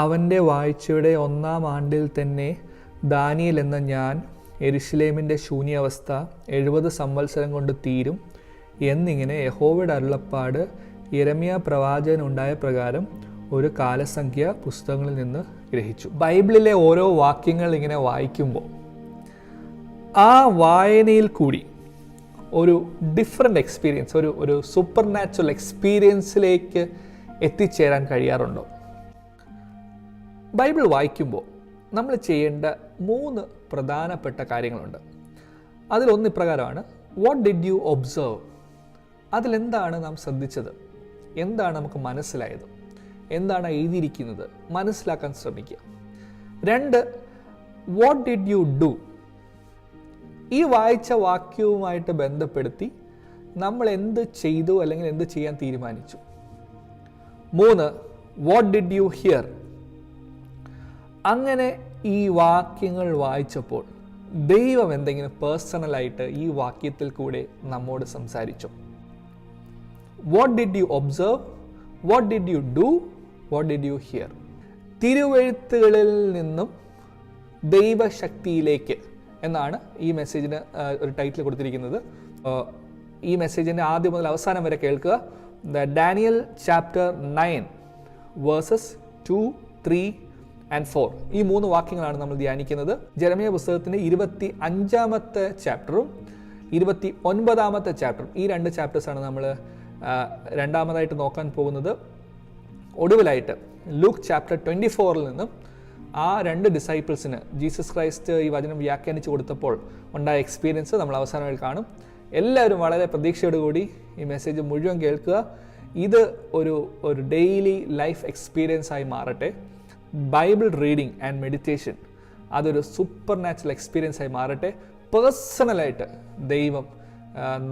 അവൻ്റെ വാഴ്ചയുടെ 1-ാം ആണ്ടിൽ തന്നെ ദാനിയേൽ എന്ന ഞാൻ യെരൂശലേമിൻ്റെ ശൂന്യാവസ്ഥ 70 സംവത്സരം കൊണ്ട് തീരും എന്നിങ്ങനെ യഹോവയുടെ അരുളപ്പാട് യിരെമ്യാ പ്രവാചകനുണ്ടായ പ്രകാരം ഒരു കാലസംഖ്യ പുസ്തകങ്ങളിൽ നിന്ന് ഗ്രഹിച്ചു. ബൈബിളിലെ ഓരോ വാക്യങ്ങൾ ഇങ്ങനെ വായിക്കുമ്പോൾ ആ വായനയിൽ കൂടി ഒരു ഡിഫറെൻ്റ് എക്സ്പീരിയൻസ്, ഒരു സൂപ്പർ നാച്ചുറൽ എക്സ്പീരിയൻസിലേക്ക് എത്തിച്ചേരാൻ കഴിയാറുണ്ടോ? ബൈബിൾ വായിക്കുമ്പോൾ നമ്മൾ ചെയ്യേണ്ട 3 പ്രധാനപ്പെട്ട കാര്യങ്ങളുണ്ട്. അതിലൊന്ന് ഇപ്രകാരമാണ്: വാട്ട് ഡിഡ് യു ഒബ്സർവ്? അതിലെന്താണ് നാം ശ്രദ്ധിച്ചത്? എന്താണ് നമുക്ക് മനസ്സിലായത്? എന്താണ് എഴുതിയിരിക്കുന്നത്? മനസ്സിലാക്കാൻ ശ്രമിക്കുക. 2, വാട്ട് ഡിഡ് യു ഡു? ഈ വായിച്ച വാക്യവുമായിട്ട് ബന്ധപ്പെടുത്തി നമ്മൾ എന്ത് ചെയ്തു അല്ലെങ്കിൽ എന്ത് ചെയ്യാൻ തീരുമാനിച്ചു? 3, വാട്ട് ഡിഡ് യു ഹിയർ? അങ്ങനെ ഈ വാക്യങ്ങൾ വായിച്ചപ്പോൾ ദൈവം എന്തെങ്കിലും പേഴ്സണലായിട്ട് ഈ വാക്യത്തിൽ കൂടെ നമ്മോട് സംസാരിച്ചു? What did you observe? What did you do? What did you hear? തിരുവെഴുത്തുകളിൽ നിന്നും ദൈവശക്തിയിലേക്ക് എന്നാണ് ഈ മെസ്സേജിന് ഒരു ടൈറ്റിൽ കൊടുത്തിരിക്കുന്നത്. ഈ മെസ്സേജിൻ്റെ ആദ്യം മുതൽ അവസാനം വരെ കേൾക്കുക. ഡാനിയൽ ചാപ്റ്റർ 9 വേഴ്സസ് 2, 3 and 4 ഈ 3 വാക്യങ്ങളാണ് നമ്മൾ ധ്യാനിക്കുന്നത്. ജെറമ്യാ പുസ്തകത്തിൻ്റെ 25-ാമത്തെ ചാപ്റ്ററും 29-ാമത്തെ ചാപ്റ്ററും, ഈ 2 ചാപ്റ്റേഴ്സാണ് നമ്മൾ രണ്ടാമതായിട്ട് നോക്കാൻ പോകുന്നത്. ഒടുവിലായിട്ട് ലൂക്ക് ചാപ്റ്റർ 24 നിന്നും ആ 2 ഡിസൈപ്പിൾസിന് ജീസസ് ക്രൈസ്റ്റ് ഈ വചനം വ്യാഖ്യാനിച്ചു കൊടുത്തപ്പോൾ ഉണ്ടായ എക്സ്പീരിയൻസ് നമ്മൾ അവസാനമായി കാണും. എല്ലാവരും വളരെ പ്രതീക്ഷയോടുകൂടി ഈ മെസ്സേജ് മുഴുവൻ കേൾക്കുക. ഇത് ഒരു ഡെയിലി ലൈഫ് എക്സ്പീരിയൻസ് ആയി മാറട്ടെ. ബൈബിൾ റീഡിങ് ആൻഡ് മെഡിറ്റേഷൻ അതൊരു സൂപ്പർ നാച്ചുറൽ എക്സ്പീരിയൻസ് ആയി മാറട്ടെ. പേഴ്സണലായിട്ട് ദൈവം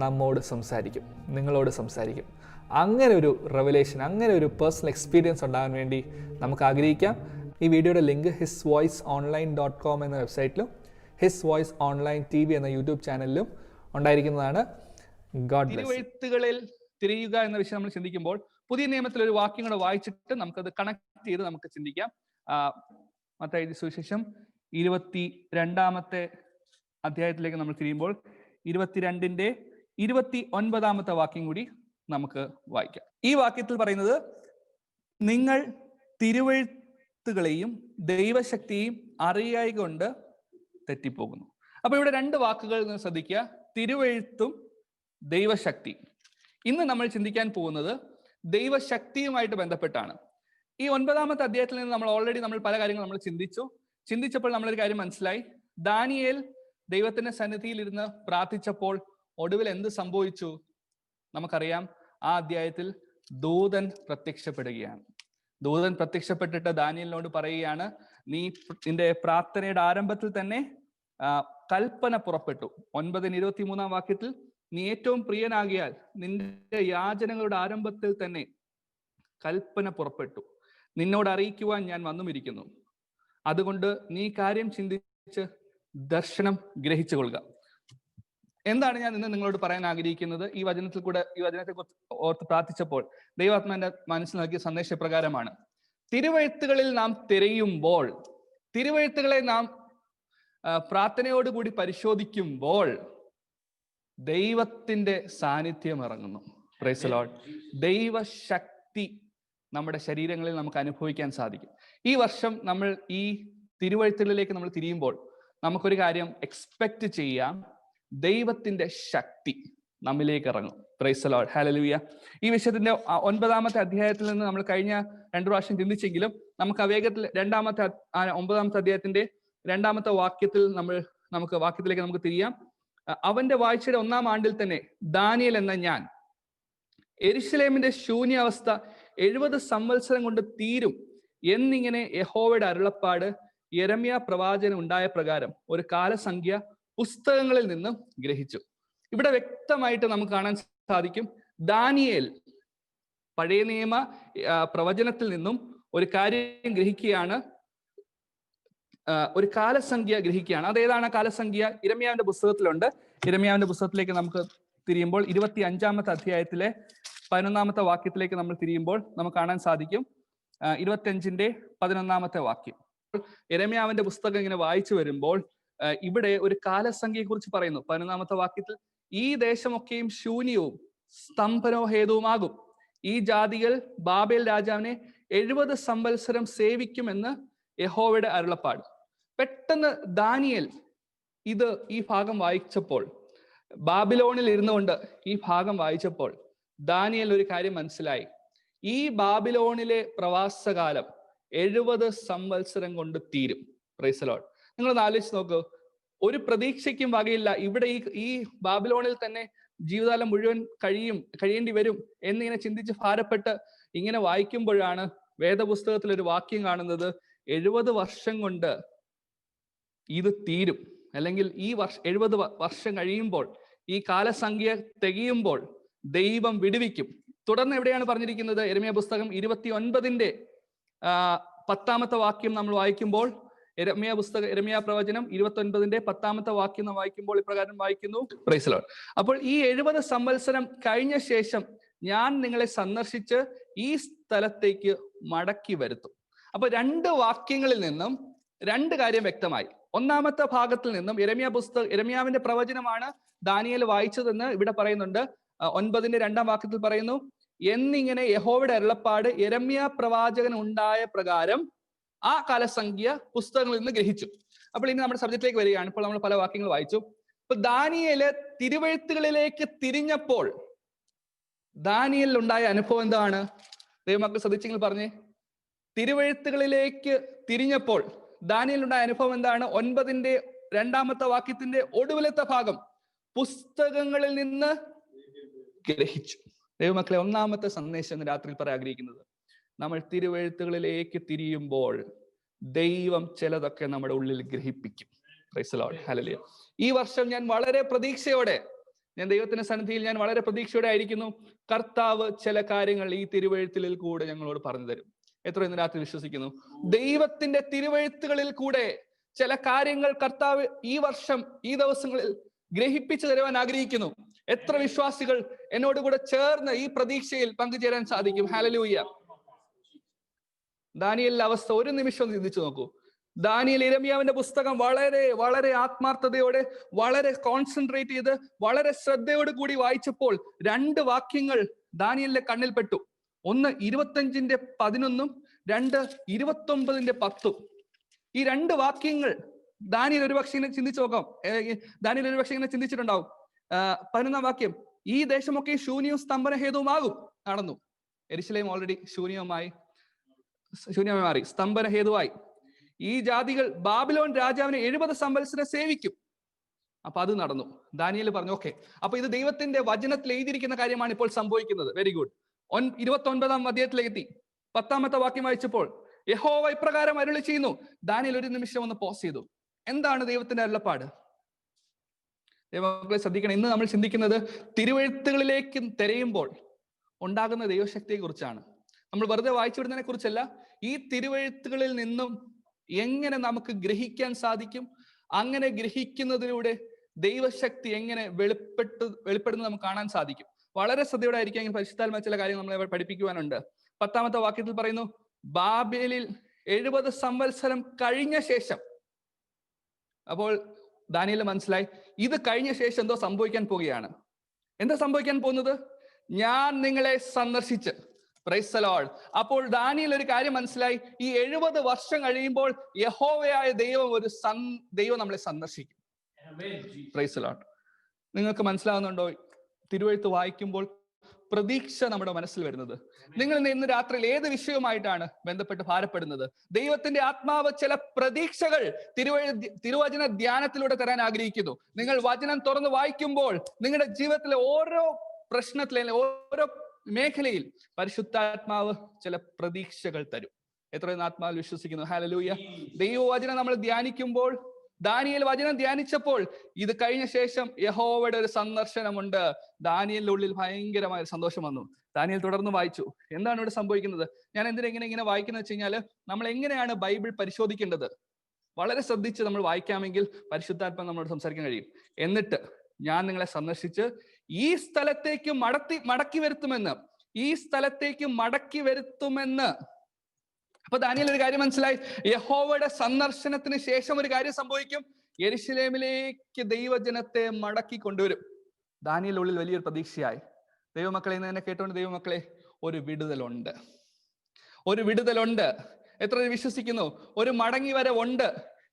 നമ്മോട് സംസാരിക്കും, നിങ്ങളോട് സംസാരിക്കും. അങ്ങനെ ഒരു റെവലേഷൻ, അങ്ങനെ ഒരു പേഴ്സണൽ എക്സ്പീരിയൻസ് ഉണ്ടാകാൻ വേണ്ടി നമുക്ക് ആഗ്രഹിക്കാം. ഈ വീഡിയോയുടെ ലിങ്ക് hisvoiceonline.com എന്ന വെബ്സൈറ്റിലും ഹിസ് വോയിസ് ഓൺലൈൻ TV എന്ന യൂട്യൂബ് ചാനലിലും ഉണ്ടായിരിക്കുന്നതാണ്. തിരുവെഴുത്തുകളിൽ തിരയുക എന്ന വിഷയം നമ്മൾ ചിന്തിക്കുമ്പോൾ പുതിയ നിയമത്തിൽ ഒരു വാക്യം കൂടെ വായിച്ചിട്ട് നമുക്കത് കണക്ട് ചെയ്ത് നമുക്ക് ചിന്തിക്കാം. മത്തായി സുവിശേഷം 22-ാമത്തെ അധ്യായത്തിലേക്ക് നമ്മൾ തിരിയുമ്പോൾ 22-ന്റെ 29-ാമത്തെ വാക്യം കൂടി നമുക്ക് വായിക്കാം. ഈ വാക്യത്തിൽ പറയുന്നത്, നിങ്ങൾ തിരുവെഴുത്തുകളെയും ദൈവശക്തിയെയും അറിയായി കൊണ്ട് തെറ്റിപ്പോകുന്നു. അപ്പൊ ഇവിടെ 2 വാക്കുകൾ ശ്രദ്ധിക്കുക: തിരുവെഴുത്തും ദൈവശക്തി. ഇന്ന് നമ്മൾ ചിന്തിക്കാൻ പോകുന്നത് ദൈവശക്തിയുമായിട്ട് ബന്ധപ്പെട്ടാണ്. ഈ 9-ാമത്തെ അധ്യായത്തിൽ നിന്ന് നമ്മൾ പല കാര്യങ്ങൾ നമ്മൾ ചിന്തിച്ചപ്പോൾ നമ്മളൊരു കാര്യം മനസ്സിലായി. ദാനിയേൽ ദൈവത്തിന്റെ സന്നിധിയിൽ ഇരുന്ന് പ്രാർത്ഥിച്ചപ്പോൾ ഒടുവിൽ എന്ത് സംഭവിച്ചു? നമുക്കറിയാം, ആ അധ്യായത്തിൽ ദൂതൻ പ്രത്യക്ഷപ്പെടുകയാണ്. ദൂതൻ പ്രത്യക്ഷപ്പെട്ടിട്ട് ദാനിയേലിനോട് പറയുകയാണ്, നീ നിന്റെ പ്രാർത്ഥനയുടെ ആരംഭത്തിൽ തന്നെ കൽപ്പന പുറപ്പെട്ടു. 9:23 വാക്യത്തിൽ, നീ ഏറ്റവും പ്രിയനാകിയാൽ നിന്റെ യാചനകളുടെ ആരംഭത്തിൽ തന്നെ കൽപ്പന പുറപ്പെട്ടു. നിന്നോട് അറിയിക്കുവാൻ ഞാൻ വന്നുമിരിക്കുന്നു. അതുകൊണ്ട് നീ കാര്യം ചിന്തിച്ച് ദർശനം ഗ്രഹിച്ചു കൊള്ളുക. എന്താണ് ഞാൻ ഇന്ന് നിങ്ങളോട് പറയാൻ ആഗ്രഹിക്കുന്നത്? ഈ വചനത്തെ കുറിച്ച് ഓർത്ത് പ്രാർത്ഥിച്ചപ്പോൾ ദൈവാത്മാവിന്റെ മനസ്സിൽ നൽകിയ സന്ദേശപ്രകാരമാണ്. തിരുവെഴുത്തുകളിൽ നാം തിരയുമ്പോൾ, തിരുവെഴുത്തുകളെ നാം പ്രാർത്ഥനയോടുകൂടി പരിശോധിക്കുമ്പോൾ ദൈവത്തിന്റെ സാന്നിധ്യം ഇറങ്ങുന്നു. Price the Lord. ദൈവശക്തി നമ്മുടെ ശരീരങ്ങളിൽ നമുക്ക് അനുഭവിക്കാൻ സാധിക്കും. ഈ വർഷം നമ്മൾ ഈ തിരുവെഴുത്തുകളിലേക്ക് നമ്മൾ തിരിയുമ്പോൾ നമുക്കൊരു കാര്യം എക്സ്പെക്ട് ചെയ്യാം: ദൈവത്തിന്റെ ശക്തി നമ്മിലേക്ക് ഇറങ്ങും. Price the lord. ഹല്ലേലൂയ. ഈ വിഷയത്തിന്റെ 9-ാമത്തെ അധ്യായത്തിൽ നിന്ന് നമ്മൾ കഴിഞ്ഞ 2 പ്രാവശ്യം ചിന്തിച്ചെങ്കിലും നമുക്ക് വേഗത്തിൽ 9-ാമത്തെ അധ്യായത്തിന്റെ 2-ാമത്തെ വാക്യത്തിൽ വാക്യത്തിലേക്ക് നമുക്ക് തിരിയാം. അവന്റെ വാഴ്ചയുടെ 1-ാം ആണ്ടിൽ തന്നെ ദാനിയേൽ എന്ന ഞാൻ യെരൂശലേമിന്റെ ശൂന്യാവസ്ഥ 70 സംവത്സരം കൊണ്ട് തീരും എന്നിങ്ങനെ യഹോവയുടെ അരുളപ്പാട് യിരെമ്യാ പ്രവാചകൻ ഉണ്ടായ പ്രകാരം ഒരു കാലസംഖ്യ പുസ്തകങ്ങളിൽ നിന്നും ഗ്രഹിച്ചു. ഇവിടെ വ്യക്തമായിട്ട് നമുക്ക് കാണാൻ സാധിക്കും, ദാനിയേൽ പഴയ നിയമ പ്രവചനത്തിൽ നിന്നും ഒരു കാര്യം ഗ്രഹിക്കുകയാണ്, ഒരു കാലസംഖ്യ ഗ്രഹിക്കുകയാണ്. അതേതാണ് കാലസംഖ്യ? യിരെമ്യാവിന്റെ പുസ്തകത്തിലുണ്ട്. യിരെമ്യാവിന്റെ പുസ്തകത്തിലേക്ക് നമുക്ക് തിരിയുമ്പോൾ 25-ാമത്തെ അധ്യായത്തിലെ 11-ാമത്തെ വാക്യത്തിലേക്ക് നമ്മൾ തിരിയുമ്പോൾ നമുക്ക് കാണാൻ സാധിക്കും, 25:11 വാക്യം. യെരമ്യാവിന്റെ പുസ്തകം ഇങ്ങനെ വായിച്ചു വരുമ്പോൾ ഇവിടെ ഒരു കാലസംഖ്യയെ കുറിച്ച് പറയുന്നു. 11 വാക്യത്തിൽ, ഈ ദേശമൊക്കെയും ശൂന്യവും സ്തംഭനോ ഹേതുവുമാകും. ഈ ജാതികൾ ബാബേൽ രാജാവിനെ 70 സംവത്സരം സേവിക്കുമെന്ന് യഹോവയുടെ അരുളപ്പാട്. പെട്ടെന്ന് ദാനിയേൽ ഈ ഭാഗം വായിച്ചപ്പോൾ, ബാബിലോണിൽ ഇരുന്നുകൊണ്ട് ഈ ഭാഗം വായിച്ചപ്പോൾ ദാനിയേൽ ഒരു കാര്യം മനസ്സിലായി. ഈ ബാബിലോണിലെ പ്രവാസകാലം 70 സംവത്സരം കൊണ്ട് തീരും. Price the Lord. നിങ്ങളൊന്ന് ആലോചിച്ച് നോക്കൂ, ഒരു പ്രതീക്ഷയ്ക്കും വകയില്ല. ഇവിടെ ഈ ബാബിലോണിൽ തന്നെ ജീവിതകാലം മുഴുവൻ കഴിയേണ്ടി വരും എന്നിങ്ങനെ ചിന്തിച്ച് ഭാരപ്പെട്ട് ഇങ്ങനെ വായിക്കുമ്പോഴാണ് വേദപുസ്തകത്തിൽ ഒരു വാക്യം കാണുന്നത്, 70 വർഷം കൊണ്ട് ഇത് തീരും, അല്ലെങ്കിൽ 70 വർഷം കഴിയുമ്പോൾ, ഈ കാലസംഖ്യ തികയുമ്പോൾ ദൈവം വിടുവിക്കും. തുടർന്ന് എവിടെയാണ് പറഞ്ഞിരിക്കുന്നത്? യെരമ്യാ പുസ്തകം 29:10 വാക്യം നമ്മൾ വായിക്കുമ്പോൾ, യെരമ്യാ പ്രവചനം 29:10 വാക്യം നാം വായിക്കുമ്പോൾ ഇപ്രകാരം വായിക്കുന്നു. Price the Lord. അപ്പോൾ ഈ 70 സംവത്സരം കഴിഞ്ഞ ശേഷം ഞാൻ നിങ്ങളെ സന്ദർശിച്ച് ഈ സ്ഥലത്തേക്ക് മടക്കി വരുത്തും. അപ്പൊ 2 വാക്യങ്ങളിൽ നിന്നും 2 കാര്യം വ്യക്തമായി. ഒന്നാമത്തെ ഭാഗത്തിൽ നിന്നും യെരമ്യാവിന്റെ പ്രവചനമാണ് ദാനിയേൽ വായിച്ചതെന്ന് ഇവിടെ പറയുന്നുണ്ട്. 9:2 വാക്യത്തിൽ പറയുന്നു, എന്നിങ്ങനെ യഹോവയുടെ അരുളപ്പാട് യെരമ്യാ പ്രവാചകൻ ഉണ്ടായ പ്രകാരം ആ കാലസംഖ്യ പുസ്തകങ്ങളിൽ നിന്ന് ഗ്രഹിച്ചു. അപ്പോൾ ഇനി നമ്മുടെ സബ്ജക്റ്റിലേക്ക് വരികയാണ്. ഇപ്പോൾ നമ്മൾ പല വാക്യങ്ങൾ വായിച്ചു. ഇപ്പൊ ദാനിയേല് തിരുവെഴുത്തുകളിലേക്ക് തിരിഞ്ഞപ്പോൾ ദാനിയേലിൽ ഉണ്ടായ അനുഭവം എന്താണ്? ദൈവമക്കൾ ശ്രദ്ധിച്ചെങ്കിൽ പറഞ്ഞേ. തിരുവെഴുത്തുകളിലേക്ക് തിരിഞ്ഞപ്പോൾ ദാനിയേലിനുണ്ടായ അനുഭവം എന്താണ്? 9:2 വാക്യത്തിന്റെ ഒടുവിലത്തെ ഭാഗം, പുസ്തകങ്ങളിൽ നിന്ന് ഗ്രഹിച്ചു. ദൈവമക്കളെ, ഒന്നാമത്തെ സന്ദേശം എന്ന് രാത്രിയിൽ പറയാൻ ആഗ്രഹിക്കുന്നത്, നമ്മൾ തിരുവെഴുത്തുകളിലേക്ക് തിരിയുമ്പോൾ ദൈവം ചിലതൊക്കെ നമ്മുടെ ഉള്ളിൽ ഗ്രഹിപ്പിക്കും. Praise the lord. ഹല്ലേലൂയ. ഈ വർഷം ഞാൻ വളരെ പ്രതീക്ഷയോടെ, ദൈവത്തിന്റെ സന്നിധിയിൽ ഞാൻ വളരെ പ്രതീക്ഷയോടെ ആയിരിക്കുന്നു. കർത്താവ് ചില കാര്യങ്ങൾ ഈ തിരുവെഴുത്തുകളിൽ കൂടെ ഞങ്ങളോട് പറഞ്ഞു തരും. എത്ര ഇന്ന് രാത്രി വിശ്വസിക്കുന്നു? ദൈവത്തിന്റെ തിരുവെഴുത്തുകളിൽ കൂടെ ചില കാര്യങ്ങൾ കർത്താവ് ഈ വർഷം, ഈ ദിവസങ്ങളിൽ ഗ്രഹിപ്പിച്ചു തരുവാൻ ആഗ്രഹിക്കുന്നു. എത്ര വിശ്വാസികൾ എന്നോടുകൂടെ ചേർന്ന് ഈ പ്രതീക്ഷയിൽ പങ്കുചേരാൻ സാധിക്കും? ഹല്ലേലൂയ. ദാനിയേലിന്റെ അവസ്ഥ ഒരു നിമിഷം ചിന്തിച്ചു നോക്കൂ. ദാനിയേൽ യിരെമ്യാവിന്റെ പുസ്തകം വളരെ വളരെ ആത്മാർത്ഥതയോടെ, വളരെ കോൺസെൻട്രേറ്റ് ചെയ്ത്, വളരെ ശ്രദ്ധയോട് കൂടി വായിച്ചപ്പോൾ 2 വാക്യങ്ങൾ ദാനിയേലിന്റെ കണ്ണിൽപ്പെട്ടു. ഒന്ന് 25:11, 2 29:10. ഈ 2 വാക്യങ്ങൾ ദാനിയേൽ ഒരുപക്ഷെ ഇങ്ങനെ ചിന്തിച്ചു നോക്കാം. ദാനിയേൽ ഒരുപക്ഷെ ഇങ്ങനെ ചിന്തിച്ചിട്ടുണ്ടാവും. 11 വാക്യം, ഈ ദേശമൊക്കെ ശൂന്യവും സ്തംഭന ഹേതുവുമാകും. നടന്നു. യെരുശലേം ഓൾറെഡി ശൂന്യമായി മാറി, സ്തംഭന ഹേതുവായി. ഈ ജാതികൾ ബാബിലോൺ രാജാവിനെ 70 സംവത്സരം സേവിക്കും. അപ്പൊ അത് നടന്നു. ദാനിയേൽ പറഞ്ഞു, ഓക്കെ, അപ്പൊ ഇത് ദൈവത്തിന്റെ വചനത്തിൽ എഴുതിയിരിക്കുന്ന കാര്യമാണ് ഇപ്പോൾ സംഭവിക്കുന്നത്. Very good. 29 അധ്യായത്തിലേക്ക് എത്തി. 10 വാക്യം വായിച്ചപ്പോൾ യഹോവ ഇപ്രകാരം അരുളി ചെയ്യുന്നു. ദാനിയേൽ ഒരു നിമിഷം ഒന്ന് പോസ് ചെയ്തു. എന്താണ് ദൈവത്തിന്റെ അരുളപ്പാട്? ദൈവമക്കളെ ശ്രദ്ധിക്കണം. ഇന്ന് നമ്മൾ ചിന്തിക്കുന്നത് തിരുവെഴുത്തുകളിലേക്ക് തിരയുമ്പോൾ ഉണ്ടാകുന്ന ദൈവശക്തിയെ കുറിച്ചാണ്. നമ്മൾ വെറുതെ വായിച്ചു വിടുന്നതിനെ കുറിച്ചല്ല. ഈ തിരുവെഴുത്തുകളിൽ നിന്നും എങ്ങനെ നമുക്ക് ഗ്രഹിക്കാൻ സാധിക്കും, അങ്ങനെ ഗ്രഹിക്കുന്നതിലൂടെ ദൈവശക്തി എങ്ങനെ വെളിപ്പെടുന്നത് നമുക്ക് കാണാൻ സാധിക്കും. വളരെ ശ്രദ്ധയോടെ ആയിരിക്കും. പരിശുദ്ധാത്മാ ചില കാര്യങ്ങൾ നമ്മളെ പഠിപ്പിക്കുവാനുണ്ട്. 10 വാക്യത്തിൽ പറയുന്നു, ബാബേലിൽ 70 സംവത്സരം കഴിഞ്ഞ ശേഷം. അപ്പോൾ ദാനിയേൽ മനസ്സിലായി, ഇത് കഴിഞ്ഞ ശേഷം എന്തോ സംഭവിക്കാൻ പോവുകയാണ്. എന്താ സംഭവിക്കാൻ പോകുന്നത്? ഞാൻ നിങ്ങളെ സന്ദർശിച്ച്. Price the Lord. അപ്പോൾ ദാനിയേൽ ഒരു കാര്യം മനസ്സിലായി, ഈ 70 വർഷം കഴിയുമ്പോൾ യഹോവയായ ദൈവം നമ്മളെ സന്ദർശിക്കും. Price the Lord. നിങ്ങൾക്ക് മനസ്സിലാവുന്നുണ്ടോ? തിരുവെഴുത്ത് വായിക്കുമ്പോൾ പ്രതീക്ഷ നമ്മുടെ മനസ്സിൽ വരുന്നത്. നിങ്ങൾ ഇന്ന് രാത്രിയിൽ ഏത് വിഷയവുമായിട്ടാണ് ബന്ധപ്പെട്ട് ഭാരപ്പെടുന്നത്? ദൈവത്തിന്റെ ആത്മാവ് ചില പ്രതീക്ഷകൾ തിരുവചന ധ്യാനത്തിലൂടെ തരാൻ ആഗ്രഹിക്കുന്നു. നിങ്ങൾ വചനം തുറന്ന് വായിക്കുമ്പോൾ നിങ്ങളുടെ ജീവിതത്തിലെ ഓരോ പ്രശ്നത്തിലെ, ഓരോ മേഖലയിൽ പരിശുദ്ധാത്മാവ് ചില പ്രതീക്ഷകൾ തരും. എത്രയെന്ന് ആത്മാവിൽ വിശ്വസിക്കുന്നു? ഹല്ലേലൂയ. ദൈവവചനം നമ്മൾ ധ്യാനിക്കുമ്പോൾ, ദാനിയേൽ വചനം ധ്യാനിച്ചപ്പോൾ ഇത് കഴിഞ്ഞ ശേഷം യഹോവയുടെ ഒരു സന്ദർശനമുണ്ട്. ദാനിയേലിന്റെ ഉള്ളിൽ ഭയങ്കരമായ സന്തോഷം വന്നു. ദാനിയേൽ തുടർന്ന് വായിച്ചു. എന്താണ് ഇവിടെ സംഭവിക്കുന്നത്? ഞാൻ ഇങ്ങനെ വായിക്കുന്നത് വെച്ച് കഴിഞ്ഞാൽ, നമ്മൾ എങ്ങനെയാണ് ബൈബിൾ പരിശോധിക്കേണ്ടത് വളരെ ശ്രദ്ധിച്ച് നമ്മൾ വായിക്കാമെങ്കിൽ പരിശുദ്ധാത്മാവ് നമ്മളോട് സംസാരിക്കാൻ കഴിയും. എന്നിട്ട് ഞാൻ നിങ്ങളെ സന്ദർശിച്ച് ഈ സ്ഥലത്തേക്ക് മടക്കി വരുത്തുമെന്ന് അപ്പൊ ദാനിയേൽ ഒരു കാര്യം മനസ്സിലായി, യഹോവയുടെ സന്ദർശനത്തിന് ശേഷം ഒരു കാര്യം സംഭവിക്കും, യെരുശലേമിലേക്ക് ദൈവജനത്തെ മടക്കി കൊണ്ടുവരും. ദാനിയേലിന്റെ ഉള്ളിൽ വലിയൊരു പ്രതീക്ഷയായി. ദൈവമക്കളെ, ഇന്ന് എന്നെ കേട്ടോണ്ട് ദൈവമക്കളെ, ഒരു വിടുതലുണ്ട്, ഒരു വിടുതലുണ്ട്. എത്ര പേര് വിശ്വസിക്കുന്നു? ഒരു മടങ്ങി വരവുണ്ട്,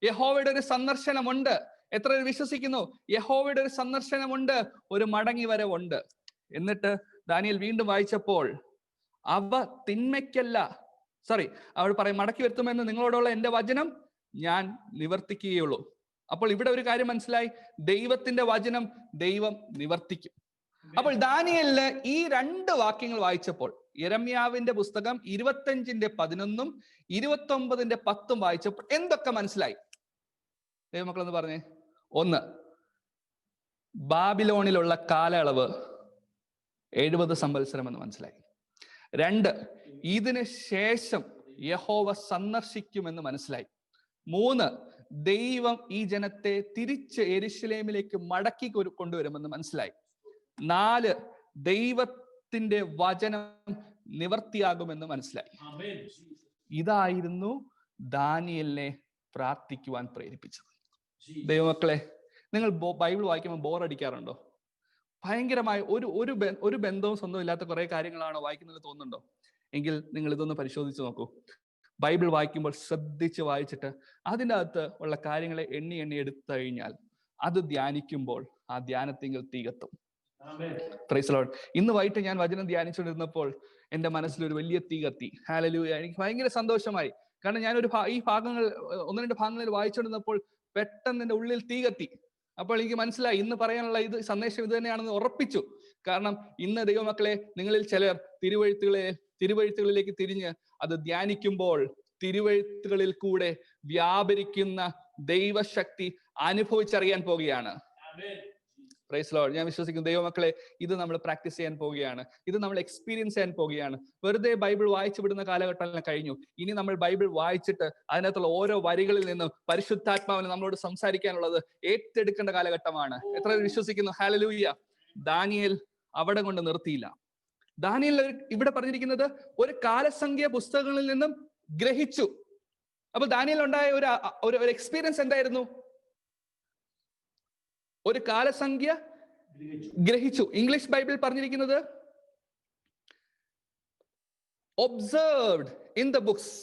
യഹോവയുടെ ഒരു സന്ദർശനമുണ്ട്. എത്ര പേര് വിശ്വസിക്കുന്നു? യഹോവയുടെ ഒരു സന്ദർശനമുണ്ട്, ഒരു മടങ്ങി വരവുണ്ട്. എന്നിട്ട് ദാനിയേൽ വീണ്ടും വായിച്ചപ്പോൾ, അവ തിന്മയ്ക്കല്ല, അവൾ പറയും, മടക്കി വരുത്തുമെന്ന് നിങ്ങളോടുള്ള എന്റെ വചനം ഞാൻ നിവർത്തിക്കുകയുള്ളൂ. അപ്പോൾ ഇവിടെ ഒരു കാര്യം മനസ്സിലായി, ദൈവത്തിന്റെ വചനം ദൈവം നിവർത്തിക്കും. അപ്പോൾ ദാനിയേലിന് ഈ 2 വാക്യങ്ങൾ വായിച്ചപ്പോൾ, യിരെമ്യാവിന്റെ പുസ്തകം 25:11 29:10 വായിച്ചപ്പോൾ എന്തൊക്കെ മനസ്സിലായി? ദൈവമക്കളെന്ന് പറഞ്ഞേ. 1, ബാബിലോണിലുള്ള കാലയളവ് 70 സംവത്സരം എന്ന് മനസ്സിലായി. 2, ഇതിന് ശേഷം യഹോവ സന്ദർശിക്കുമെന്ന് മനസ്സിലായി. 3, ദൈവം ഈ ജനത്തെ തിരിച്ച് യെരുശലേമിലേക്ക് മടക്കി കൊണ്ടുവരുമെന്ന് മനസ്സിലായി. 4, ദൈവത്തിന്റെ വചനം നിവർത്തിയാകുമെന്ന് മനസ്സിലായി. ഇതായിരുന്നു ദാനിയേലിനെ പ്രാർത്ഥിക്കുവാൻ പ്രേരിപ്പിച്ചത്. ദൈവമക്കളെ, നിങ്ങൾ ബൈബിൾ വായിക്കുമ്പോൾ ബോറടിക്കാറുണ്ടോ? ഭയങ്കരമായ ഒരു ബന്ധവും സ്വന്തം ഇല്ലാത്ത കുറെ കാര്യങ്ങളാണോ വായിക്കുന്നത് തോന്നുന്നുണ്ടോ? എങ്കിൽ നിങ്ങൾ ഇതൊന്ന് പരിശോധിച്ച് നോക്കൂ. ബൈബിൾ വായിക്കുമ്പോൾ ശ്രദ്ധിച്ച് വായിച്ചിട്ട് അതിൻ്റെ അകത്ത് ഉള്ള കാര്യങ്ങളെ എണ്ണി എടുത്തു കഴിഞ്ഞാൽ അത് ധ്യാനിക്കുമ്പോൾ ആ ധ്യാനത്തിങ്കിൽ തീ കത്തും. Price the Lord. ഇന്ന് വൈകിട്ട് ഞാൻ വചനം ധ്യാനിച്ചുകൊണ്ടിരുന്നപ്പോൾ എന്റെ മനസ്സിൽ ഒരു വലിയ തീ കത്തി. ഹല്ലേലൂയ. എനിക്ക് ഭയങ്കര സന്തോഷമായി. കാരണം ഞാൻ ഈ ഭാഗങ്ങൾ 1-2 ഭാഗങ്ങളിൽ വായിച്ചുകൊണ്ടിരുന്നപ്പോൾ പെട്ടെന്ന് എൻ്റെ ഉള്ളിൽ തീ കത്തി. അപ്പോൾ എനിക്ക് മനസ്സിലായി, ഇന്ന് പറയാനുള്ള സന്ദേശം ഇത് തന്നെയാണെന്ന് ഉറപ്പിച്ചു. കാരണം ഇന്ന് ദൈവമക്കളെ, നിങ്ങളിൽ ചിലർ തിരുവെഴുത്തുകളിലേക്ക് തിരിഞ്ഞ് അത് ധ്യാനിക്കുമ്പോൾ തിരുവെഴുത്തുകളിൽ കൂടെ വ്യാപരിക്കുന്ന ദൈവശക്തി അനുഭവിച്ചറിയാൻ പോവുകയാണ്. Praise Lord. ഞാൻ വിശ്വസിക്കുന്നു ദൈവമക്കളെ, ഇത് നമ്മൾ പ്രാക്ടീസ് ചെയ്യാൻ പോവുകയാണ്, ഇത് നമ്മൾ എക്സ്പീരിയൻസ് ചെയ്യാൻ പോവുകയാണ്. വെറുതെ ബൈബിൾ വായിച്ചു വിടുന്ന കാലഘട്ടം കഴിഞ്ഞു. ഇനി നമ്മൾ ബൈബിൾ വായിച്ചിട്ട് അതിനകത്തുള്ള ഓരോ വരികളിൽ നിന്നും പരിശുദ്ധാത്മാവിന് നമ്മളോട് സംസാരിക്കാനുള്ളത് ഏറ്റെടുക്കേണ്ട കാലഘട്ടമാണ്. എത്ര വിശ്വസിക്കുന്നു? ഹല്ലേലൂയ. ദാനിയേൽ അവിടെ കൊണ്ട് നിർത്തിയില്ല. ദാനിയേൽ ഇവിടെ പറഞ്ഞിരിക്കുന്നത് ഒരു കാലസംഖ്യ പുസ്തകങ്ങളിൽ നിന്നും ഗ്രഹിച്ചു. അപ്പൊ ദാനിയേൽ ഉണ്ടായ ഒരു എക്സ്പീരിയൻസ് എന്തായിരുന്നു? ഒരു കാലസംഖ്യ ഗ്രഹിച്ചു. ഇംഗ്ലീഷ് ബൈബിൾ പറഞ്ഞിരിക്കുന്നത് ഒബ്സർവ്ഡ് ഇൻ ദ ബുക്സ്.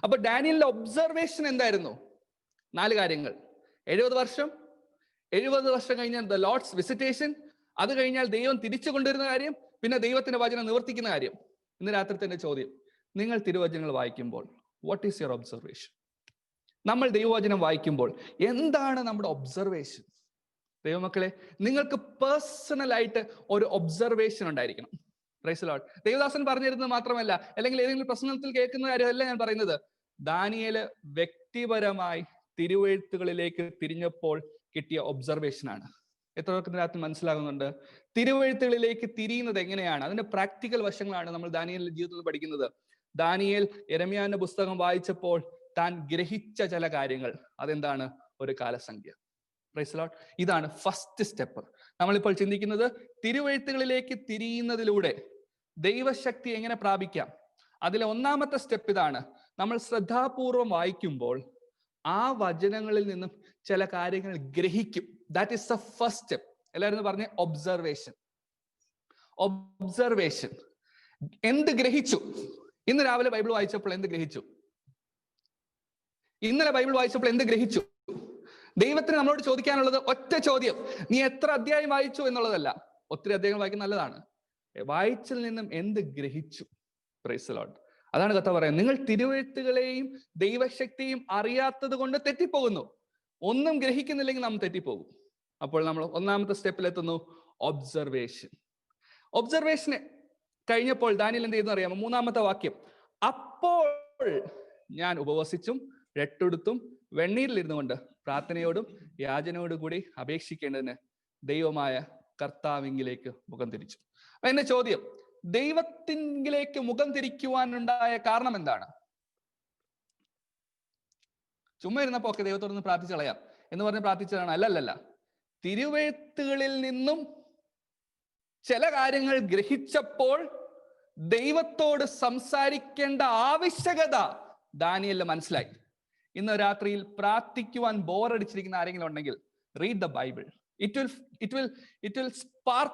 അപ്പൊ ഡാനിയലിന്റെ ഒബ്സർവേഷൻ എന്തായിരുന്നു? 4 കാര്യങ്ങൾ. 70 വർഷം കഴിഞ്ഞാൽ ദ ലോർഡ്സ് വിസിറ്റേഷൻ, അത് കഴിഞ്ഞാൽ ദൈവം തിരിച്ചു കൊണ്ടുവരുന്ന കാര്യം, പിന്നെ ദൈവത്തിന്റെ വചനം നിവർത്തിക്കുന്ന കാര്യം. ഇന്ന് രാത്രിത്തെ ചോദ്യം, നിങ്ങൾ തിരുവചനങ്ങൾ വായിക്കുമ്പോൾ വാട്ട് ഈസ് യുവർ ഒബ്സർവേഷൻ? നമ്മൾ ദൈവവചനം വായിക്കുമ്പോൾ എന്താണ് നമ്മുടെ ഒബ്സർവേഷൻ? ദൈവമക്കളെ, നിങ്ങൾക്ക് പേഴ്സണൽ ആയിട്ട് ഒരു ഒബ്സർവേഷൻ ഉണ്ടായിരിക്കണം. Price the Lord. ദേവദാസൻ പറഞ്ഞിരുന്നത് മാത്രമല്ല, അല്ലെങ്കിൽ ഏതെങ്കിലും പ്രസംഗത്തിൽ കേൾക്കുന്ന കാര്യമല്ല ഞാൻ പറയുന്നത്. ദാനിയേല് വ്യക്തിപരമായി തിരുവെഴുത്തുകളിലേക്ക് തിരിഞ്ഞപ്പോൾ കിട്ടിയ ഒബ്സർവേഷൻ ആണ്. എത്ര പേർക്ക് ഇതിനകത്ത് മനസ്സിലാകുന്നുണ്ട്? തിരുവെഴുത്തുകളിലേക്ക് തിരിയുന്നത് എങ്ങനെയാണ്, അതിന്റെ പ്രാക്ടിക്കൽ വശങ്ങളാണ് നമ്മൾ ദാനിയേലിന്റെ ജീവിതത്തിൽ പഠിക്കുന്നത്. ദാനിയേൽ യിരെമ്യാവിന്റെ പുസ്തകം വായിച്ചപ്പോൾ താൻ ഗ്രഹിച്ച ചില കാര്യങ്ങൾ. അതെന്താണ്? ഒരു കാലസംഖ്യ. Praise the lord. ഇതാണ് ഫസ്റ്റ് സ്റ്റെപ്പ്. നമ്മളിപ്പോൾ ചിന്തിക്കുന്നത് തിരുവെഴുത്തുകളിലേക്ക് തിരിയുന്നതിലൂടെ ദൈവശക്തി എങ്ങനെ പ്രാപിക്കാം. അതിലെ 1-ാമത്തെ സ്റ്റെപ്പ് ഇതാണ്. നമ്മൾ ശ്രദ്ധാപൂർവം വായിക്കുമ്പോൾ ആ വചനങ്ങളിൽ നിന്നും ചില കാര്യങ്ങൾ ഗ്രഹിക്കും. That is the first step. എല്ലാവരും പറഞ്ഞേ, ഒബ്സർവേഷൻ. ഒബ്സർവേഷൻ. എന്ത് ഗ്രഹിച്ചു? ഇന്ന് രാവിലെ ബൈബിൾ വായിച്ചപ്പോൾ എന്ത് ഗ്രഹിച്ചു? ഇന്നലെ ബൈബിൾ വായിച്ചപ്പോൾ എന്ത് ഗ്രഹിച്ചു? ദൈവത്തിന് നമ്മളോട് ചോദിക്കാനുള്ളത് ഒറ്റ ചോദ്യം, നീ എത്ര അധ്യായം വായിച്ചു എന്നുള്ളതല്ല. ഒത്തിരി അധ്യായങ്ങൾ വായിക്കുന്ന നല്ലതാണ്. വായിച്ചതിൽ നിന്നും എന്ത് ഗ്രഹിച്ചു? Praise the lord. അതാണ് കഥ പറയുന്നത്. നിങ്ങൾ തിരുവെഴുത്തുകളെയും ദൈവശക്തിയും അറിയാത്തത് കൊണ്ട് തെറ്റിപ്പോകുന്നു. ഒന്നും ഗ്രഹിക്കുന്നില്ലെങ്കിൽ നാം തെറ്റിപ്പോകും. അപ്പോൾ നമ്മൾ 1-ാമത്തെ സ്റ്റെപ്പിലെത്തുന്നു, ഒബ്സർവേഷൻ. ഒബ്സർവേഷൻ കഴിഞ്ഞപ്പോൾ ദാനിയേൽ എന്ത് ചെയ്യുന്നു അറിയാമോ? 3-ാമത്തെ വാക്യം, അപ്പോൾ ഞാൻ ഉപവസിച്ചും രട്ടെടുത്തും വെണ്ണീരിലിരുന്നു കൊണ്ട് പ്രാർത്ഥനയോടും യാചനയോടും കൂടി അപേക്ഷിക്കേണ്ടതിന് ദൈവമായ കർത്താവിങ്കിലേക്ക് മുഖം തിരിച്ചു. എന്റെ ചോദ്യം, ദൈവത്തിങ്കിലേക്ക് മുഖം തിരിക്കുവാനുണ്ടായ കാരണം എന്താണ്? ചുമ്മാ ഇരുന്നപ്പോ ഒക്കെ ദൈവത്തോടൊന്ന് പ്രാർത്ഥിച്ചു കളയാം എന്ന് പറഞ്ഞ് പ്രാർത്ഥിച്ചതാണ്? അല്ലല്ല. തിരുവെഴുത്തുകളിൽ നിന്നും ചില കാര്യങ്ങൾ ഗ്രഹിച്ചപ്പോൾ ദൈവത്തോട് സംസാരിക്കേണ്ട ആവശ്യകത ദാനിയേലിന് മനസ്സിലായി. ഇന്ന് രാത്രിയിൽ പ്രാർത്ഥിക്കുവാൻ ബോറടിച്ചിരിക്കുന്ന ആരെങ്കിലും ഉണ്ടെങ്കിൽ read the Bible. It will spark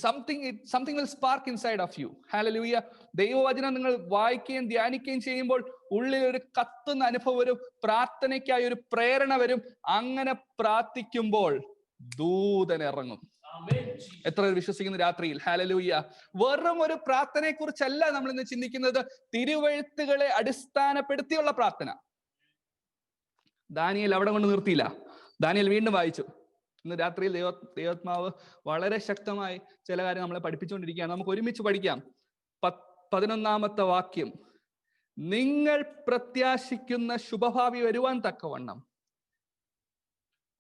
something will spark inside of you. Hallelujah. ദൈവവചനം നിങ്ങൾ വായിക്കുകയും ധ്യാനിക്കുകയും ചെയ്യുമ്പോൾ ഉള്ളിൽ ഒരു കത്തുന്ന അനുഭവം വരും, പ്രാർത്ഥനയ്ക്കായി ഒരു പ്രേരണ വരും. അങ്ങനെ പ്രാർത്ഥിക്കുമ്പോൾ ദൂതൻ ഇറങ്ങും. എത്ര പേർ വിശ്വസിക്കുന്ന രാത്രിയിൽ? ഹല്ലേലൂയ. വെറും ഒരു പ്രാർത്ഥനയെ കുറിച്ചല്ല നമ്മൾ ഇന്ന് ചിന്തിക്കുന്നത്, തിരുവെഴുത്തുകളെ അടിസ്ഥാനപ്പെടുത്തിയുള്ള പ്രാർത്ഥന. ദാനിയേൽ അവിടെ കൊണ്ട് നിർത്തിയില്ല. ദാനിയേൽ വീണ്ടും വായിച്ചു. ഇന്ന് രാത്രിയിൽ ദൈവാത്മാവ് വളരെ ശക്തമായി ചില കാര്യം നമ്മളെ പഠിപ്പിച്ചുകൊണ്ടിരിക്കുകയാണ്. നമുക്ക് ഒരുമിച്ച് പഠിക്കാം. 11-ാമത്തെ വാക്യം, നിങ്ങൾ പ്രത്യാശിക്കുന്ന ശുഭഭാവി വരുവാൻ തക്കവണ്ണം.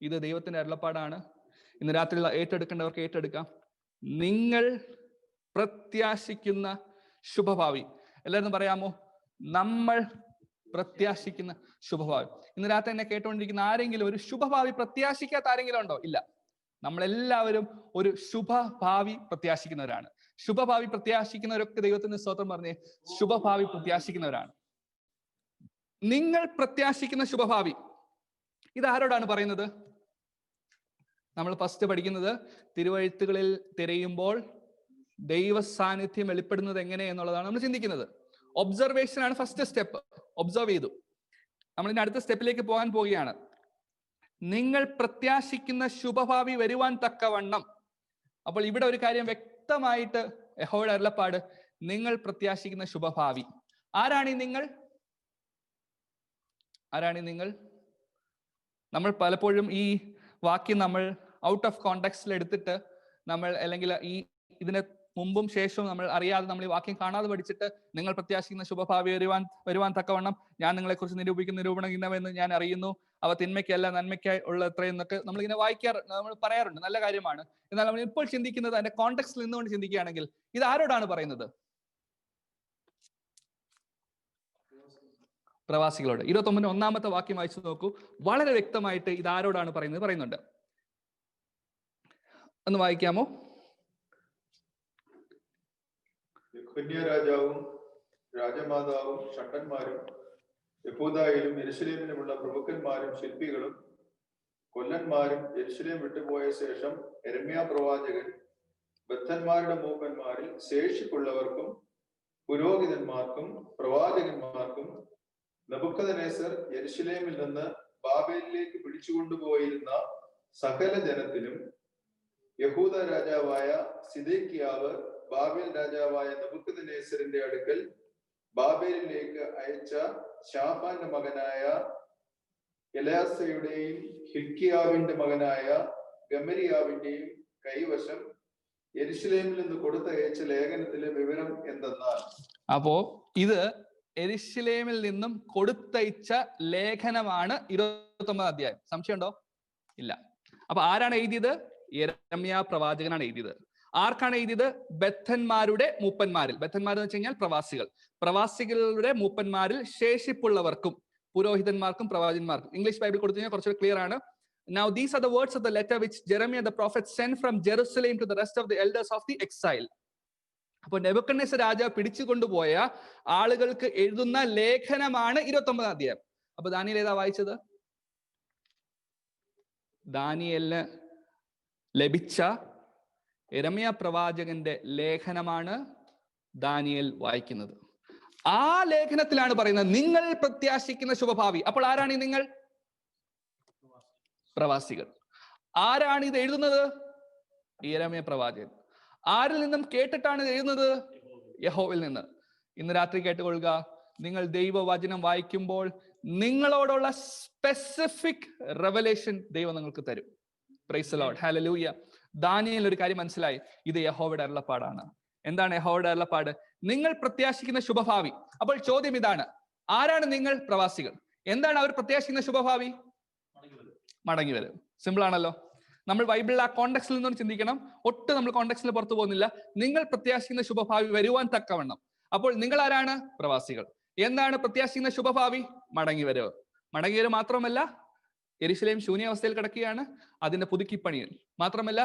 ഇത് ദൈവത്തിന്റെ അരുളപ്പാടാണ്. ഇന്ന് രാത്രി ഏറ്റെടുക്കേണ്ടവർക്ക് ഏറ്റെടുക്കാം. നിങ്ങൾ പ്രത്യാശിക്കുന്ന ശുഭഭാവി. എല്ലാവരും പറയാമോ? നമ്മൾ പ്രത്യാശിക്കുന്ന ശുഭഭാവി. ഇന്ന് രാത്രി എന്നെ കേട്ടുകൊണ്ടിരിക്കുന്ന ആരെങ്കിലും ഒരു ശുഭഭാവി പ്രത്യാശിക്കാത്ത ആരെങ്കിലും ഉണ്ടോ? ഇല്ല. നമ്മളെല്ലാവരും ഒരു ശുഭഭാവി പ്രത്യാശിക്കുന്നവരാണ്. ശുഭഭാവി പ്രത്യാശിക്കുന്നവരൊക്കെ ദൈവത്തിന് സ്തോത്രം പറഞ്ഞേ, ശുഭഭാവി പ്രത്യാശിക്കുന്നവരാണ്. നിങ്ങൾ പ്രത്യാശിക്കുന്ന ശുഭഭാവി, ഇതാരോടാണ് പറയുന്നത്? നമ്മൾ ഫസ്റ്റ് പഠിക്കുന്നത് തിരുവെഴുത്തുകളിൽ തിരയുമ്പോൾ ദൈവ സാന്നിധ്യം വെളിപ്പെടുന്നത് എങ്ങനെ എന്നുള്ളതാണ് നമ്മൾ ചിന്തിക്കുന്നത്. ഒബ്സർവേഷൻ ആണ് ഫസ്റ്റ് സ്റ്റെപ്പ്. ഒബ്സർവ് ചെയ്തു. നമ്മൾ ഇനി അടുത്ത സ്റ്റെപ്പിലേക്ക് പോകാൻ പോവുകയാണ്. നിങ്ങൾ പ്രത്യാശിക്കുന്ന ശുഭഭാവി വരുവാൻ തക്കവണ്ണം. അപ്പോൾ ഇവിടെ ഒരു കാര്യം വ്യക്തമായിട്ട് യഹോവയുടെ അരുളപ്പാട്, നിങ്ങൾ പ്രത്യാശിക്കുന്ന ശുഭഭാവി. ആരാണ് ഈ നിങ്ങൾ? ആരാണ് ഈ നിങ്ങൾ? നമ്മൾ പലപ്പോഴും ഈ വാക്യം നമ്മൾ ഔട്ട് ഓഫ് കോണ്ടെക്സ്റ്റിൽ എടുത്തിട്ട് നമ്മൾ, അല്ലെങ്കിൽ ഈ ഇതിനെ മുമ്പും ശേഷവും നമ്മൾ അറിയാതെ നമ്മൾ ഈ വാക്യം കാണാതെ പഠിച്ചിട്ട്, നിങ്ങൾ പ്രത്യാശിക്കുന്ന ശുഭഭാവി വരുവാൻ തക്കവണ്ണം ഞാൻ നിങ്ങളെക്കുറിച്ച് നിരൂപിക്കുന്ന നിരൂപണം ഇന്നവെന്ന് ഞാൻ അറിയുന്നു, അവ തിന്മയ്ക്കല്ല നന്മയ്ക്കായി ഉള്ള എത്രയെന്നൊക്കെ നമ്മളിങ്ങനെ നമ്മൾ പറയാറുണ്ട്. നല്ല കാര്യമാണ്. എന്നാൽ നമ്മൾ ഇപ്പോൾ ചിന്തിക്കുന്നത് അതിന്റെ കോണ്ടെക്സ്റ്റിൽ നിന്നുകൊണ്ട് ചിന്തിക്കുകയാണെങ്കിൽ ഇത് ആരോടാണ് പറയുന്നത്? പ്രവാസികളോട്. 29-ാമത്തെ വാക്യം വായിച്ചു നോക്കൂ. വളരെ വ്യക്തമായിട്ട് ഇത് ആരോടാണ് പറയുന്നുണ്ട്. ഒന്ന് വായിക്കാമോ? രാജാവും രാജമാതാവും ഷണ്ഡന്മാരും യെഹൂദായിലും യെരൂശലേമിലുമുള്ള പ്രഭുക്കന്മാരും ശില്പികളും കൊല്ലന്മാരും യെരൂശലേം വിട്ടുപോയ ശേഷം യെരമ്യാ പ്രവാചകൻ ബദ്ധന്മാരുടെ മൂപ്പന്മാരിൽ ശേഷിപ്പുള്ളവർക്കും പുരോഹിതന്മാർക്കും പ്രവാചകന്മാർക്കും നെബൂഖദ്നേസർ യെരൂശലേമിൽ നിന്ന് ബാബേലിലേക്ക് പിടിച്ചുകൊണ്ടുപോയിരുന്ന സകല ജനത്തിനും യഹൂദ രാജാവായ സിദെക്കിയാവ് ബാബേൽ രാജാവായ നെബൂഖദ്നേസറിന്റെ അടുക്കൽ ബാബേലിലേക്ക് അയച്ച ശാഫാന്റെ മകനായ എലാസയുടെയും ഹിൽക്കിയാവിന്റെ മകനായ ഗമരിയാവിന്റെയും കൈവശം യെരൂശലേമിൽ നിന്ന് കൊടുത്തയച്ച ലേഖനത്തിലെ വിവരം എന്തെന്നാൽ. അപ്പോ ഇത് യെരൂശലേമിൽ നിന്നും കൊടുത്തയച്ച ലേഖനമാണ് 29-ാം അധ്യായം. സംശയമുണ്ടോ? ഇല്ല. അപ്പൊ ആരാണ് എഴുതിയത്? യെരമ്യാ പ്രവാചകനാണ് എഴുതിയത്. ആർക്കാണ് എഴുതിയത്? ബദ്ധന്മാരുടെ മൂപ്പന്മാരിൽ. ബദ്ധന്മാർ എന്ന് വെച്ച് കഴിഞ്ഞാൽ പ്രവാസികളുടെ മൂപ്പന്മാരിൽ ശേഷിപ്പുള്ളവർക്കും പുരോഹിതന്മാർക്കും പ്രവാചകന്മാർക്കും. ഇംഗ്ലീഷ് ബൈബിൾ കൊടുത്തു കഴിഞ്ഞാൽ കുറച്ചുകൂടി ക്ലിയർ ആണ്. Now these are the words of the letter which Jeremiah the prophet sent from Jerusalem to the rest of the elders of the exile. അപ്പോൾ നെബൂഖദ്നേസർ രാജാവ് പിടിച്ചുകൊണ്ടുപോയ ആളുകൾക്ക് എഴുതുന്ന ലേഖനമാണ് 29-ാം അധ്യായം. അപ്പൊ ദാനിയേൽ ഏതാ വായിച്ചത്? ദാനിയേലിന് ലഭിച്ച യെരമ്യാ പ്രവാചകന്റെ ലേഖനമാണ് ദാനിയേൽ വായിക്കുന്നത്. ആ ലേഖനത്തിലാണ് പറയുന്നത് നിങ്ങൾ പ്രത്യാശിക്കുന്ന ശുഭഭാവി. അപ്പോൾ ആരാണ് ഈ നിങ്ങൾ? പ്രവാസികൾ. ആരാണ് ഇത് എഴുതുന്നത്? യെരമ്യാ പ്രവാചകൻ. ആരിൽ നിന്നും കേട്ടിട്ടാണ് ഇത് എഴുതുന്നത്? യഹോവയിൽ നിന്ന്. ഇന്ന് രാത്രി കേട്ടുകൊള്ളുക, നിങ്ങൾ ദൈവവചനം വായിക്കുമ്പോൾ നിങ്ങളോടുള്ള സ്പെസിഫിക് റെവലേഷൻ ദൈവം നിങ്ങൾക്ക് തരും. Price the lord. Hallelujah. Daniel ഒരു കാര്യം മനസ്സിലായി, ഇത് യഹോവയുടെ അരുളപ്പാടാണ്. എന്താണ് യഹോവയുടെ അരുളപ്പാട്? നിങ്ങൾ പ്രത്യാശിക്കുന്ന ശുഭഭാവി. അപ്പോൾ ചോദ്യം ഇതാണ്, ആരാണ് നിങ്ങൾ? പ്രവാസികൾ. എന്താണ് അവർ പ്രത്യാശിക്കുന്ന ശുഭഭാവി? മടങ്ങി വരും. സിമ്പിൾ ആണല്ലോ. നമ്മൾ ബൈബിളിൽ ആ കോണ്ടെക്സ്റ്റിൽ നിന്നും ചിന്തിക്കണം. ഒട്ടും നമ്മൾ കോണ്ടെക്സ്റ്റിൽ പുറത്തു പോകുന്നില്ല. നിങ്ങൾ പ്രത്യാശിക്കുന്ന ശുഭഭാവി വരുവാൻ തക്കവണ്ണം. അപ്പോൾ നിങ്ങൾ ആരാണ്? പ്രവാസികൾ. എന്താണ് പ്രത്യാശിക്കുന്ന ശുഭഭാവി? മടങ്ങി വരവ്. മടങ്ങി വരവ് മാത്രമല്ല, യെരൂശലേം ശൂന്യാവസ്ഥയിൽ കിടക്കുകയാണ്. അതിന്റെ പുതുക്കിപ്പണിയിൽ മാത്രമല്ല,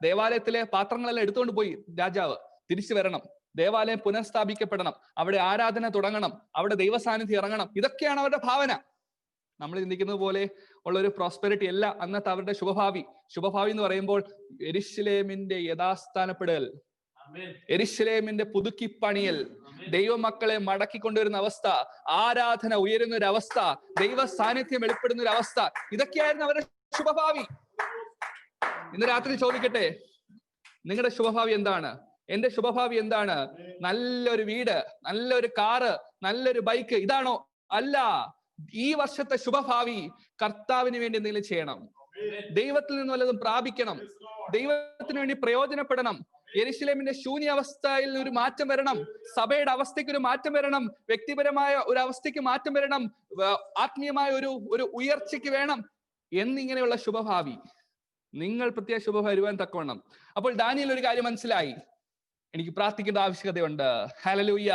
ദേവാലയത്തിലെ പാത്രങ്ങളെല്ലാം എടുത്തുകൊണ്ട് പോയി രാജാവ് തിരിച്ചു വരണം. ദേവാലയം പുനഃസ്ഥാപിക്കപ്പെടണം, അവിടെ ആരാധന തുടങ്ങണം, അവിടെ ദൈവസാന്നിധ്യം ഇറങ്ങണം. ഇതൊക്കെയാണ് അവരുടെ ഭാവന. നമ്മൾ ചിന്തിക്കുന്നത് പോലെ ഉള്ള ഒരു പ്രോസ്പെരിറ്റി അല്ല അന്നത്തെ അവരുടെ ശുഭഭാവി. ശുഭഭാവി എന്ന് പറയുമ്പോൾ യെരൂശലേമിന്റെ യഥാസ്ഥാനപ്പെടൽ, യെരൂശലേമിന്റെ പുതുക്കിപ്പണിയൽ, ദൈവമക്കളെ മടക്കിക്കൊണ്ടുവരുന്ന അവസ്ഥ, ആരാധന ഉയരുന്ന ഒരു അവസ്ഥ, ദൈവ സാന്നിധ്യം വെളിപ്പെടുന്ന ഒരു അവസ്ഥ, ഇതൊക്കെയായിരുന്നു അവരുടെ ശുഭഭാവി. ഇന്ന് രാത്രി ചോദിക്കട്ടെ, നിങ്ങളുടെ ശുഭഭാവി എന്താണ്? എന്റെ ശുഭഭാവി എന്താണ്? നല്ലൊരു വീട്, നല്ലൊരു കാറ്, നല്ലൊരു ബൈക്ക്, ഇതാണോ? അല്ല. ഈ വർഷത്തെ ശുഭഭാവി കർത്താവിന് വേണ്ടി എന്തെങ്കിലും ചെയ്യണം, ദൈവത്തിൽ നിന്ന് വല്ലതും പ്രാപിക്കണം, ദൈവത്തിന് വേണ്ടി പ്രയോജനപ്പെടണം. യെരൂശലേമിന്റെ ശൂന്യാവസ്ഥയിൽ ഒരു മാറ്റം വരണം, സഭയുടെ അവസ്ഥയ്ക്ക് ഒരു മാറ്റം വരണം, വ്യക്തിപരമായ ഒരു അവസ്ഥയ്ക്ക് മാറ്റം വരണം, ആത്മീയമായ ഒരു ഉയർച്ചയ്ക്ക് വേണം എന്നിങ്ങനെയുള്ള ശുഭഭാവി നിങ്ങൾ പ്രത്യേക ശുഭഭാവി വരുവാൻ തക്കവണ്ണം. അപ്പോൾ ദാനിയേൽ ഒരു കാര്യം മനസ്സിലായി, എനിക്ക് പ്രാർത്ഥിക്കേണ്ട ആവശ്യകതയുണ്ട്. ഹല്ലേലൂയ.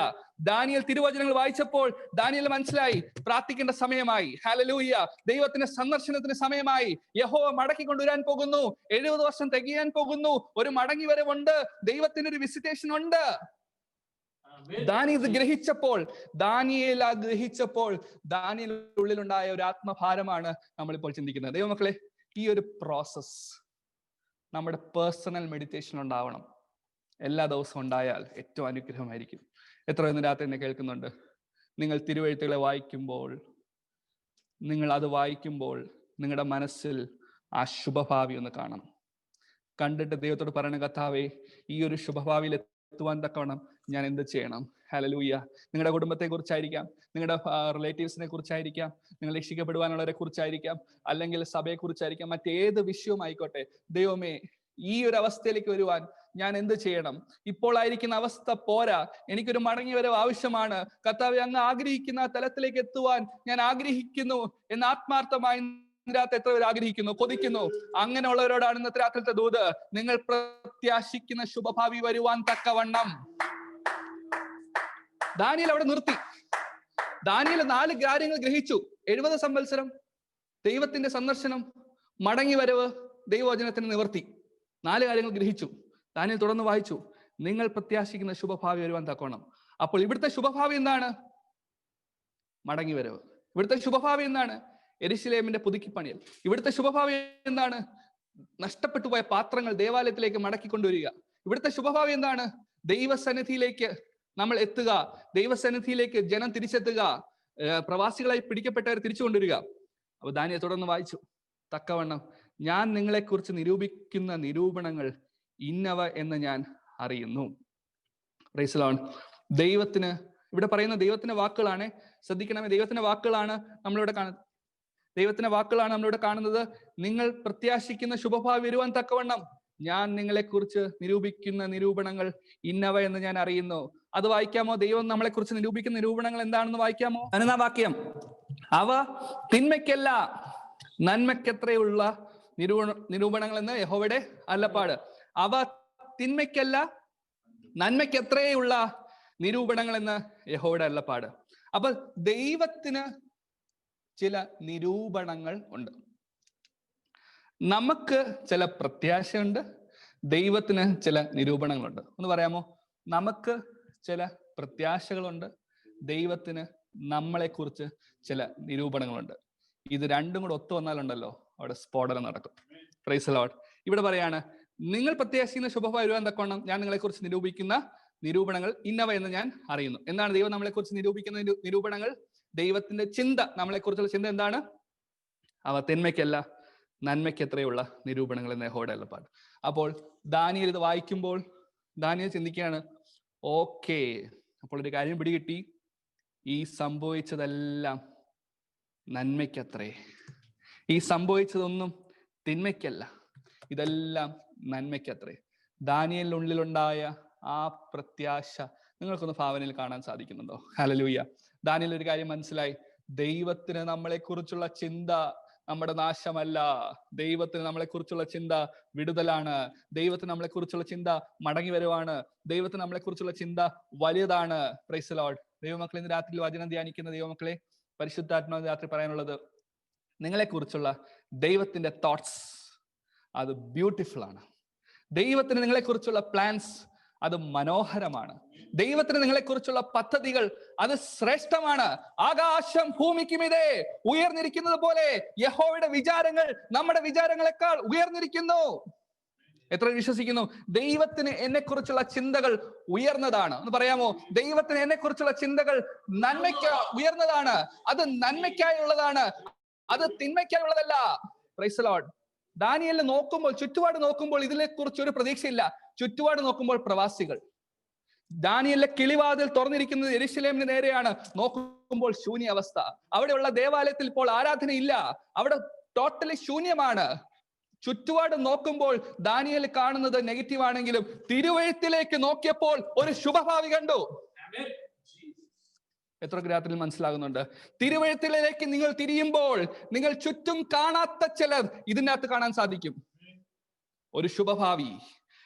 ദാനിയേൽ തിരുവചനങ്ങൾ വായിച്ചപ്പോൾ ദാനിയേൽ മനസ്സിലായി, പ്രാർത്ഥിക്കേണ്ട സമയമായി. ഹല്ലേലൂയ. ദൈവത്തിന്റെ സന്ദർശനത്തിന് സമയമായി. യഹോവ മടക്കിക്കൊണ്ടുവരാൻ പോകുന്നു. 70 വർഷം തികയാൻ പോകുന്നു. ഒരു മടങ്ങി വരവുണ്ട്. ദൈവത്തിന് ഒരു വിസിറ്റേഷൻ ഉണ്ട്. ദാനിയേൽ ഗ്രഹിച്ചപ്പോൾ ദാനിയേൽ ഉള്ളിലുണ്ടായ ഒരു ആത്മഭാരമാണ് നമ്മളിപ്പോൾ ചിന്തിക്കുന്നത്. ദൈവമക്കളെ, ഈ ഒരു പ്രോസസ് നമ്മുടെ പേഴ്സണൽ മെഡിറ്റേഷൻ ഉണ്ടാവണം. എല്ലാ ദിവസവും ഉണ്ടായാൽ ഏറ്റവും അനുഗ്രഹമായിരിക്കും. എത്ര ഇന്ന് രാത്രി എന്നെ കേൾക്കുന്നുണ്ട്? നിങ്ങൾ തിരുവെഴുത്തുകളെ വായിക്കുമ്പോൾ, നിങ്ങൾ അത് വായിക്കുമ്പോൾ നിങ്ങളുടെ മനസ്സിൽ ആ ശുഭഭാവി ഒന്ന് കാണണം. കണ്ടിട്ട് ദൈവത്തോട് പറയണം, കർത്താവേ, ഈ ഒരു ശുഭഭാവിയിൽ എത്തുവാൻ തക്കവണ്ണം ഞാൻ എന്ത് ചെയ്യണം? ഹല്ലേലൂയ. നിങ്ങളുടെ കുടുംബത്തെ കുറിച്ചായിരിക്കാം, നിങ്ങളുടെ റിലേറ്റീവ്സിനെ കുറിച്ചായിരിക്കാം, നിങ്ങൾ രക്ഷിക്കപ്പെടുവാനുള്ളവരെ കുറിച്ചായിരിക്കാം, അല്ലെങ്കിൽ സഭയെ കുറിച്ചായിരിക്കാം, മറ്റേത് വിഷയമായിക്കോട്ടെ. ദൈവമേ, ഈ ഒരു അവസ്ഥയിലേക്ക് വരുവാൻ ഞാൻ എന്ത് ചെയ്യണം? ഇപ്പോൾ ആയിരിക്കുന്ന അവസ്ഥ പോരാ, എനിക്കൊരു മടങ്ങി വരവ് ആവശ്യമാണ്. കർത്താവേ, അങ്ങ് ആഗ്രഹിക്കുന്ന തലത്തിലേക്ക് എത്തുവാൻ ഞാൻ ആഗ്രഹിക്കുന്നു എന്ന് ആത്മാർത്ഥമായി രാത്രി എത്ര പേർ ആഗ്രഹിക്കുന്നു, കൊതിക്കുന്നു? അങ്ങനെയുള്ളവരോടാണ് ഇന്നത്തെ രാത്രിത്തെ ദൂത്. നിങ്ങൾ പ്രത്യാശിക്കുന്ന ശുഭഭാവി വരുവാൻ തക്കവണ്ണം. ദാനിയേൽ അവിടെ നിർത്തി. ദാനിയേൽ 4 കാര്യങ്ങൾ ഗ്രഹിച്ചു. 70 സംവത്സരം, ദൈവത്തിന്റെ സന്ദർശനം, മടങ്ങി വരവ്, ദൈവവചനത്തിന് നിവർത്തി. 4 കാര്യങ്ങൾ ഗ്രഹിച്ചു. ദാനിയേൽ തുടർന്ന് വായിച്ചു, നിങ്ങൾ പ്രത്യാശിക്കുന്ന ശുഭഭാവി വരുവാൻ തക്കോണം. അപ്പോൾ ഇവിടുത്തെ ശുഭഭാവി എന്താണ്? മടങ്ങി വരവ്. ഇവിടുത്തെ ശുഭഭാവി എന്താണ്? യെരൂശലേമിന്റെ പുതുക്കിപ്പണിയൽ. ഇവിടുത്തെ ശുഭഭാവി എന്താണ്? നഷ്ടപ്പെട്ടു പോയ പാത്രങ്ങൾ ദേവാലയത്തിലേക്ക് മടക്കിക്കൊണ്ടുവരിക. ഇവിടുത്തെ ശുഭഭാവി എന്താണ്? ദൈവസന്നിധിയിലേക്ക് നമ്മൾ എത്തുക, ദൈവസന്നിധിയിലേക്ക് ജനം തിരിച്ചെത്തുക, പ്രവാസികളായി പിടിക്കപ്പെട്ടവർ തിരിച്ചു കൊണ്ടുവരിക. അപ്പൊ ദാനിയേൽ തുടർന്ന് വായിച്ചു, തക്കവണ്ണം ഞാൻ നിങ്ങളെക്കുറിച്ച് നിരൂപിക്കുന്ന നിരൂപണങ്ങൾ ഇന്നവ എന്ന് ഞാൻ അറിയുന്നു. Price the Lord. ദൈവത്തിന് ഇവിടെ പറയുന്ന ദൈവത്തിന്റെ വാക്കുകളാണ്. ശ്രദ്ധിക്കണമേ, ദൈവത്തിന്റെ വാക്കുകളാണ് നമ്മളിവിടെ കാണുന്നത്. ദൈവത്തിന്റെ വാക്കുകളാണ് നമ്മളിവിടെ കാണുന്നത്. നിങ്ങൾ പ്രത്യാശിക്കുന്ന ശുഭഭാവി വരുവാൻ തക്കവണ്ണം ഞാൻ നിങ്ങളെക്കുറിച്ച് നിരൂപിക്കുന്ന നിരൂപണങ്ങൾ ഇന്നവ എന്ന് ഞാൻ അറിയുന്നു. അത് വായിക്കാമോ? ദൈവം നമ്മളെക്കുറിച്ച് നിരൂപിക്കുന്ന നിരൂപണങ്ങൾ എന്താണെന്ന് വായിക്കാമോ? 11-ാം വാക്യം. അവ തിന്മയ്ക്കല്ല നന്മയ്ക്കെത്രയുള്ള നിരൂപണങ്ങൾ എന്ന് യഹോവയുടെ അരുളപ്പാട്. അവ തിന്മയ്ക്കല്ല നന്മയ്ക്കെത്രയുള്ള നിരൂപണങ്ങൾ എന്ന് യഹോവയുടെ അരുളപ്പാട്. അപ്പൊ ദൈവത്തിന് ചില നിരൂപണങ്ങൾ ഉണ്ട്. നമുക്ക് ചില പ്രത്യാശയുണ്ട്, ദൈവത്തിന് ചില നിരൂപണങ്ങളുണ്ട്. ഒന്ന് പറയാമോ? നമുക്ക് ചില പ്രത്യാശകളുണ്ട്, ദൈവത്തിന് നമ്മളെക്കുറിച്ച് ചില നിരൂപണങ്ങളുണ്ട്. ഇത് രണ്ടും കൂടെ ഒത്തു വന്നാലുണ്ടല്ലോ അവിടെ സ്ഫോടനം നടക്കും. Price the Lord. ഇവിടെ പറയാണ്, നിങ്ങൾ പ്രത്യാശിക്കുന്ന ശുഭഭാവി വരുവാൻ തക്കവണ്ണം ഞാൻ നിങ്ങളെക്കുറിച്ച് നിരൂപിക്കുന്ന നിരൂപണങ്ങൾ ഇന്നവ എന്ന് ഞാൻ അറിയുന്നു. എന്താണ് ദൈവം നമ്മളെക്കുറിച്ച് നിരൂപിക്കുന്ന നിരൂപണങ്ങൾ? ദൈവത്തിന്റെ ചിന്ത, നമ്മളെക്കുറിച്ചുള്ള ചിന്ത എന്താണ്? അവ തിന്മയ്ക്കല്ല നന്മയ്ക്ക് എത്രയുള്ള നിരൂപണങ്ങൾ എന്ന് യഹോവയുടെ അരുളപ്പാട്. അപ്പോൾ ദാനിയേൽ ഇത് വായിക്കുമ്പോൾ ദാനിയേൽ ചിന്തിക്കുകയാണ്, ഓക്കേ, അപ്പോൾ ഒരു കാര്യം പിടികിട്ടി, ഈ സംഭവിച്ചതെല്ലാം നന്മയ്ക്കത്രേ. ഈ സംഭവിച്ചതൊന്നും തിന്മയ്ക്കല്ല, ഇതെല്ലാം നന്മയ്ക്കത്രേ. ദാനിയേലിനുള്ളിലുണ്ടായ ആ പ്രത്യാശ നിങ്ങൾക്കൊന്ന് ഭാവനയിൽ കാണാൻ സാധിക്കുന്നുണ്ടോ? ഹല്ലേലൂയ. ദാനിയേൽ ഒരു കാര്യം മനസ്സിലായി, ദൈവത്തിന് നമ്മളെക്കുറിച്ചുള്ള ചിന്ത നമ്മുടെ നാശമല്ല, ദൈവത്തിന് നമ്മളെക്കുറിച്ചുള്ള ചിന്ത വിടുതലാണ്, ദൈവത്തിന് നമ്മളെക്കുറിച്ചുള്ള ചിന്ത മടങ്ങി വരുവാണ്, ദൈവത്തിന് നമ്മളെക്കുറിച്ചുള്ള ചിന്ത വലുതാണ്. Price the Lord. ദൈവമക്കളെ, ഇന്ന് രാത്രി വചനം ധ്യാനിക്കുന്ന ദൈവമക്കളെ, പരിശുദ്ധാത്മാവ് രാത്രി പറയാനുള്ളത്, നിങ്ങളെക്കുറിച്ചുള്ള ദൈവത്തിന്റെ തോട്ട്സ് അത് ബ്യൂട്ടിഫുൾ ആണ്. ദൈവത്തിന് നിങ്ങളെക്കുറിച്ചുള്ള പ്ലാൻസ് അത് മനോഹരമാണ്. ദൈവത്തിന് നിങ്ങളെക്കുറിച്ചുള്ള പദ്ധതികൾ അത് ശ്രേഷ്ഠമാണ്. ആകാശം ഭൂമിക്കുമിതേ ഉയർന്നിരിക്കുന്നത് പോലെ യഹോവയുടെ വിചാരങ്ങൾ നമ്മുടെ വിചാരങ്ങളെക്കാൾ ഉയർന്നിരിക്കുന്നു. എത്ര വിശ്വസിക്കുന്നു? ദൈവത്തിന് എന്നെക്കുറിച്ചുള്ള ചിന്തകൾ ഉയർന്നതാണ് എന്ന് പറയാമോ? ദൈവത്തിന് എന്നെക്കുറിച്ചുള്ള ചിന്തകൾ നന്മയ്ക്ക് ഉയർന്നതാണ്. അത് നന്മയ്ക്കായുള്ളതാണ്, അത് തിന്മയ്ക്കായുള്ളതല്ല. Praise the lord. ദാനിയേലിനെ നോക്കുമ്പോൾ, ചുറ്റുപാട് നോക്കുമ്പോൾ ഇതിനെ കുറിച്ച് ഒരു പ്രതീക്ഷയില്ല. ചുറ്റുപാട് നോക്കുമ്പോൾ പ്രവാസികൾ. ദാനിയേലിലെ കിളിവാതിൽ തുറന്നിരിക്കുന്നത് യെരൂശലേമിന് നേരെയാണ്. നോക്കുമ്പോൾ ശൂന്യ അവസ്ഥ. അവിടെയുള്ള ദേവാലയത്തിൽ ഇപ്പോൾ ആരാധനയില്ല, അവിടെ ടോട്ടലി ശൂന്യമാണ്. ചുറ്റുപാട് നോക്കുമ്പോൾ ദാനിയേൽ കാണുന്നത് നെഗറ്റീവ് ആണെങ്കിലും തിരുവെഴുത്തിലേക്ക് നോക്കിയപ്പോൾ ഒരു ശുഭഭാവി കണ്ടു. എത്ര രാത്രിയിൽ മനസ്സിലാകുന്നുണ്ട്? തിരുവെഴുത്തിലേക്ക് നിങ്ങൾ തിരിയുമ്പോൾ നിങ്ങൾ ചുറ്റും കാണാത്ത ചിലർ ഇതിനകത്ത് കാണാൻ സാധിക്കും. ഒരു ശുഭഭാവി,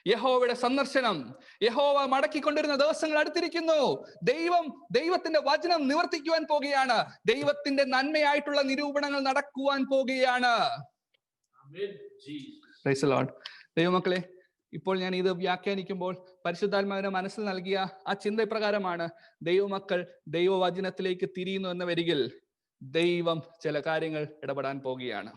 യഹോവയുടെ സന്ദർശനം, യഹോവ മടക്കിക്കൊണ്ടിരുന്ന ദിവസങ്ങൾ അടുത്തിരിക്കുന്നു. ദൈവത്തിന്റെ വചനം നിവർത്തിക്കുവാൻ പോകുകയാണ്. ദൈവത്തിന്റെ നന്മയായിട്ടുള്ള നിരൂപണങ്ങൾ നടക്കുവാൻ പോകുകയാണ്. Price the Lord. ദൈവമക്കളെ, ഇപ്പോൾ ഞാൻ ഇത് വ്യാഖ്യാനിക്കുമ്പോൾ പരിശുദ്ധാത്മാവിനെ മനസ്സിൽ നൽകിയ ആ ചിന്ത പ്രകാരമാണ്. ദൈവമക്കൾ ദൈവവചനത്തിലേക്ക് തിരിയുന്നു എന്ന വരികിൽ ദൈവം ചില കാര്യങ്ങൾ ഇടപെടാൻ പോകുകയാണ്.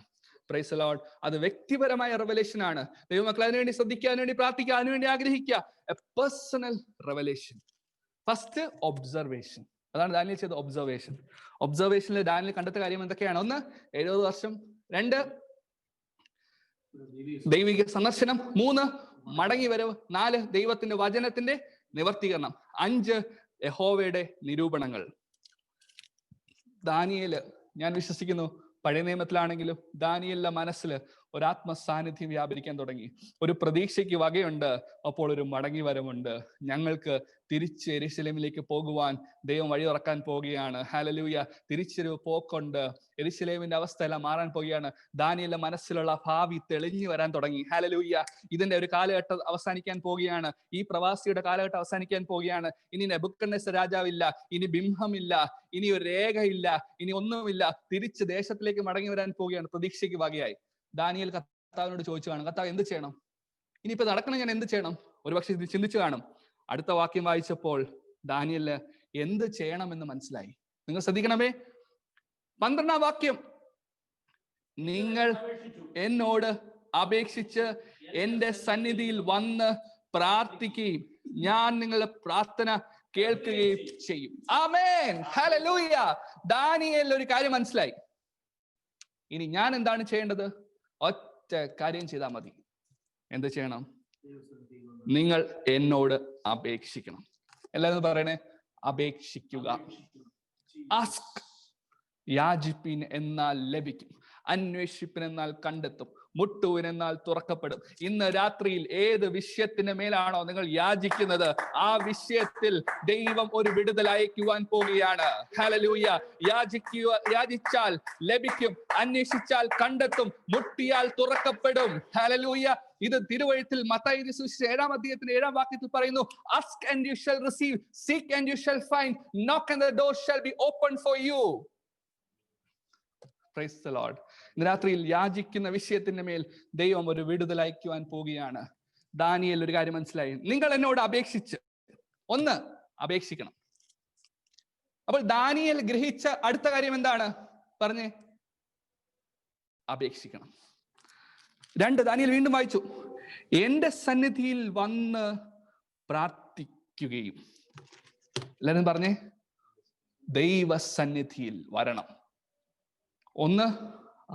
Price the Lord. അത് വ്യക്തിപരമായ റെവലേഷൻ ആണ്. ദൈവമക്കൾ അതിനുവേണ്ടി ശ്രദ്ധിക്കുക, അതിനുവേണ്ടി പ്രാർത്ഥിക്കുക, അതിനുവേണ്ടി ആഗ്രഹിക്കുക. A personal revelation. First observation. അതാണ് ദാനിയേൽ ചെയ്ത ഒബ്സർവേഷൻ. ഒബ്സർവേഷനിൽ ദാനിയേൽ കണ്ടെത്ത കാര്യം എന്തൊക്കെയാണ്? 1, 70 വർഷം. 2, ദൈവിക സന്ദർശനം. 3, മടങ്ങി വരവ്. 4, ദൈവത്തിന്റെ വചനത്തിന്റെ നിവർത്തീകരണം. 5, യഹോവയുടെ നിരൂപണങ്ങൾ. ദാനിയേല്, ഞാൻ വിശ്വസിക്കുന്നു പഴയ നിയമത്തിലാണെങ്കിലും ദാനിയേലിന്റെ മനസ്സിൽ ഒരു ആത്മസാന്നിധ്യം വ്യാപരിക്കാൻ തുടങ്ങി. ഒരു പ്രതീക്ഷയ്ക്ക് വകയുണ്ട്, അപ്പോൾ ഒരു മടങ്ങി വരവുണ്ട്. ഞങ്ങൾക്ക് തിരിച്ച് യെരൂശലേമിലേക്ക് പോകുവാൻ ദൈവം വഴി തുറക്കാൻ പോവുകയാണ്. ഹല്ലേലൂയ. തിരിച്ചൊരു പോക്കുണ്ട്. യെരൂശലേമിന്റെ അവസ്ഥ എല്ലാം മാറാൻ പോവുകയാണ്. ദാനിയേലിന്റെ മനസ്സിലുള്ള ഭാവി തെളിഞ്ഞു വരാൻ തുടങ്ങി. ഹല്ലേലൂയ. ഇതിന്റെ ഒരു കാലഘട്ടം അവസാനിക്കാൻ പോവുകയാണ്. ഈ പ്രവാസിയുടെ കാലഘട്ടം അവസാനിക്കാൻ പോവുകയാണ്. ഇനി നെബൂഖദ്നേസർ രാജാവില്ല, ഇനി ബിംഹമില്ല, ഇനി ഒരു രേഖയില്ല, ഇനി ഒന്നുമില്ല. തിരിച്ച് ദേശത്തിലേക്ക് മടങ്ങി വരാൻ പോവുകയാണ്. പ്രതീക്ഷയ്ക്ക് വകയായി. ദാനിയേൽ കർത്താവിനോട് ചോദിച്ചു കാണും, കർത്താവ് എന്ത് ചെയ്യണം? ഇനിയിപ്പോ നടക്കണം, ഞാൻ എന്ത് ചെയ്യണം? ഒരുപക്ഷെ ഇത് ചിന്തിച്ചു കാണും. അടുത്ത വാക്യം വായിച്ചപ്പോൾ ദാനിയേലിന് എന്ത് ചെയ്യണമെന്ന് മനസ്സിലായി. നിങ്ങൾ ശ്രദ്ധിക്കണമേ, 12ാം വാക്യം. നിങ്ങൾ എന്നോട് അപേക്ഷിച്ച് എന്റെ സന്നിധിയിൽ വന്ന് പ്രാർത്ഥിക്കുകയും ഞാൻ നിങ്ങളുടെ പ്രാർത്ഥന കേൾക്കുകയും ചെയ്യും. ആമേൻ. ഹല്ലേലൂയ. ദാനിയേലിന് ഒരു കാര്യം മനസ്സിലായി. ഇനി ഞാൻ എന്താണ് ചെയ്യേണ്ടത്? ഒറ്റ കാര്യം ചെയ്താൽ മതി. എന്ത് ചെയ്യണം? നിങ്ങൾ എന്നോട് അപേക്ഷിക്കണം. എല്ലാവരും പറയണേ, അപേക്ഷിക്കുക. ആസ്ക്. യാചിപ്പിൻ എന്നാൽ ലഭിക്കും, അന്വേഷിപ്പിൻ എന്നാൽ കണ്ടെത്തും, മുട്ടുവിൻ എന്നാൽ തുറക്കപ്പെടും. ഇന്ന് രാത്രിയിൽ ഏത് വിഷയത്തിന്റെ മേലാണോ നിങ്ങൾ യാചിക്കുന്നത്, ആ വിഷയത്തിൽ ദൈവം ഒരു വിടുതൽ അയക്കുവാൻ പോവുകയാണ്. ഹല്ലേലൂയ. യാചിച്ചാൽ ലഭിക്കും, അന്വേഷിച്ചാൽ കണ്ടെത്തും, മുട്ടിയാൽ തുറക്കപ്പെടും. ഹല്ലേലൂയ. ഇത് തിരുവെഴുത്തിൽ മത്തായി സുവിശേഷം 7-ാം അധ്യായത്തിന്റെ 7-ാം വാക്യത്തിൽ പറയുന്നു, ask and you shall receive, seek and you shall find, knock and the door shall be opened for you. Praise the Lord. ഇന്ന് രാത്രിയിൽ യാചിക്കുന്ന വിഷയത്തിന്റെ മേൽ ദൈവം ഒരു വിടുതൽ അയക്കുവാൻ പോവുകയാണ്. ദാനിയേൽ ഒരു കാര്യം മനസ്സിലായി. നിങ്ങൾ എന്നോട് അപേക്ഷിച്ച്, 1, അപേക്ഷിക്കണം. അപ്പോൾ ദാനിയേൽ ഗ്രഹിച്ച അടുത്ത കാര്യം എന്താണ്? പറഞ്ഞേ, അപേക്ഷിക്കണം. 2, ദാനിയേൽ വീണ്ടും വായിച്ചു, എന്റെ സന്നിധിയിൽ വന്ന് പ്രാർത്ഥിക്കുകയും. എല്ലാവരും പറഞ്ഞേ, ദൈവസന്നിധിയിൽ വരണം. 1,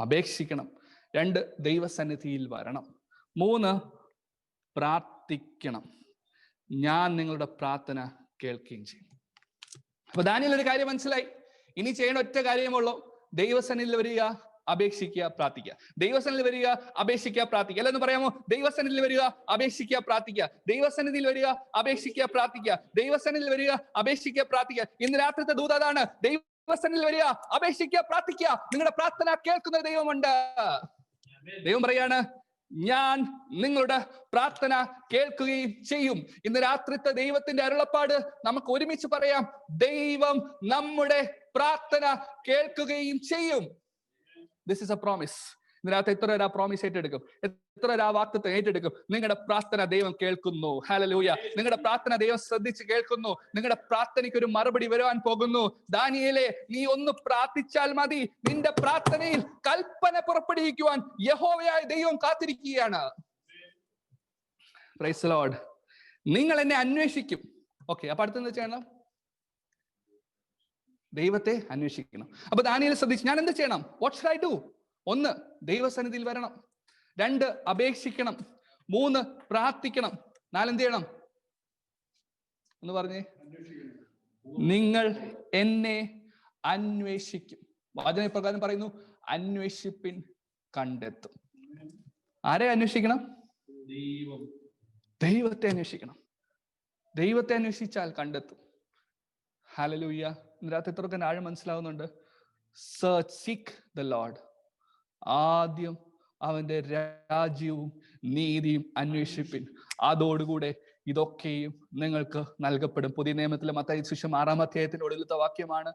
അപേക്ഷിക്കണം. 2, ദൈവസന്നിധിയിൽ വരണം. 3, പ്രാർത്ഥിക്കണം. ഞാൻ നിങ്ങളുടെ പ്രാർത്ഥന കേൾക്കുകയും ചെയ്യും. അപ്പൊ ദാനിയേൽ ഒരു കാര്യം മനസ്സിലായി. ഇനി ചെയ്യണ ഒറ്റ കാര്യമുള്ളൂ. ദൈവസന്നിധിയിൽ വരിക, അപേക്ഷിക്കുക, പ്രാർത്ഥിക്കുക. ദൈവസന്നിധിയിൽ വരിക, അപേക്ഷിക്കുക, പ്രാർത്ഥിക്കുക. അല്ലെന്ന് പറയാമോ? ദൈവസന്നിധിയിൽ വരിക, അപേക്ഷിക്കുക, പ്രാർത്ഥിക്കുക. ദൈവസന്നിധിയിൽ വരിക, അപേക്ഷിക്കുക, പ്രാർത്ഥിക്കുക. ദൈവസന്നിധിയിൽ വരിക, അപേക്ഷിക്കുക, പ്രാർത്ഥിക്കുക. ഇന്ന് രാത്രിത്തെ ദൂത് അതാണ്. ദൈവസന്നിധിയിൽ വരിക, അപേക്ഷിക്കുക, പ്രാർത്ഥിക്കുക. നിങ്ങളുടെ പ്രാർത്ഥന കേൾക്കുന്ന ദൈവമുണ്ട്. ദൈവം പറയാണ്, ഞാൻ നിങ്ങളുടെ പ്രാർത്ഥന കേൾക്കുകയും ചെയ്യും. ഇന്ന് രാത്രിത്തെ ദൈവത്തിന്റെ അരുളപ്പാട് നമുക്ക് ഒരുമിച്ച് പറയാം. ദൈവം നമ്മുടെ പ്രാർത്ഥന കേൾക്കുകയും ചെയ്യും. This is a promise. ഇതിനകത്ത് എത്ര പേര് ആ പ്രോമിസ് ഏറ്റെടുക്കും? എത്ര പേര് ആ വാഗ്ദത്തം ഏറ്റെടുക്കും? നിങ്ങളുടെ പ്രാർത്ഥന ദൈവം കേൾക്കുന്നു. ഹല്ലേലൂയ. നിങ്ങളുടെ പ്രാർത്ഥന ദൈവം ശ്രദ്ധിച്ച് കേൾക്കുന്നു. നിങ്ങളുടെ പ്രാർത്ഥനയ്ക്ക് ഒരു മറുപടി വരുവാൻ പോകുന്നു. ദാനിയേലേ, നീ ഒന്ന് പ്രാർത്ഥിച്ചാൽ മതി. നിന്റെ പ്രാർത്ഥനയിൽ കൽപ്പന പുറപ്പെടുവിക്കുവാൻ യഹോവയായ ദൈവം കാത്തിരിക്കുകയാണ്. Price the Lord. നിങ്ങൾ എന്നെ അന്വേഷിക്കും. ഓക്കെ, അപ്പൊ അടുത്തെന്താ ചെയ്യണം? ദൈവത്തെ അന്വേഷിക്കണം. അപ്പൊ ദാനിയേൽ ശ്രദ്ധിച്ചു, ഞാൻ എന്ത് ചെയ്യണം? What should I do? 1, ദൈവസന്നിധിയിൽ വരണം. 2, അപേക്ഷിക്കണം. 3, പ്രാർത്ഥിക്കണം. 4, എന്ത് ചെയ്യണം? എന്ന് പറഞ്ഞേ. നിങ്ങൾ എന്നെ അന്വേഷിക്കും. വചനപ്രകാരം പറയുന്നു, അന്വേഷിപ്പിൻ കണ്ടെത്തും. ആരെ അന്വേഷിക്കണം? ദൈവത്തെ അന്വേഷിക്കണം. ദൈവത്തെ അന്വേഷിച്ചാൽ കണ്ടെത്തും. ഹല്ലേലൂയ. ഇതിനകത്ത് എത്രയൊക്കെ ആഴം മനസ്സിലാവുന്നുണ്ട്. Search, seek the Lord. ആദ്യം അവന്റെ രാജ്യവും നീതിയും അന്വേഷിപ്പിൻ, അതോടുകൂടെ ഇതൊക്കെയും നിങ്ങൾക്ക് നൽകപ്പെടും. പുതിയ നിയമത്തിലെ മത്തായി സുവിശേഷം 6-ാം അധ്യായത്തിന്റെ ഒടുവിലത്തെ വാക്യമാണ്,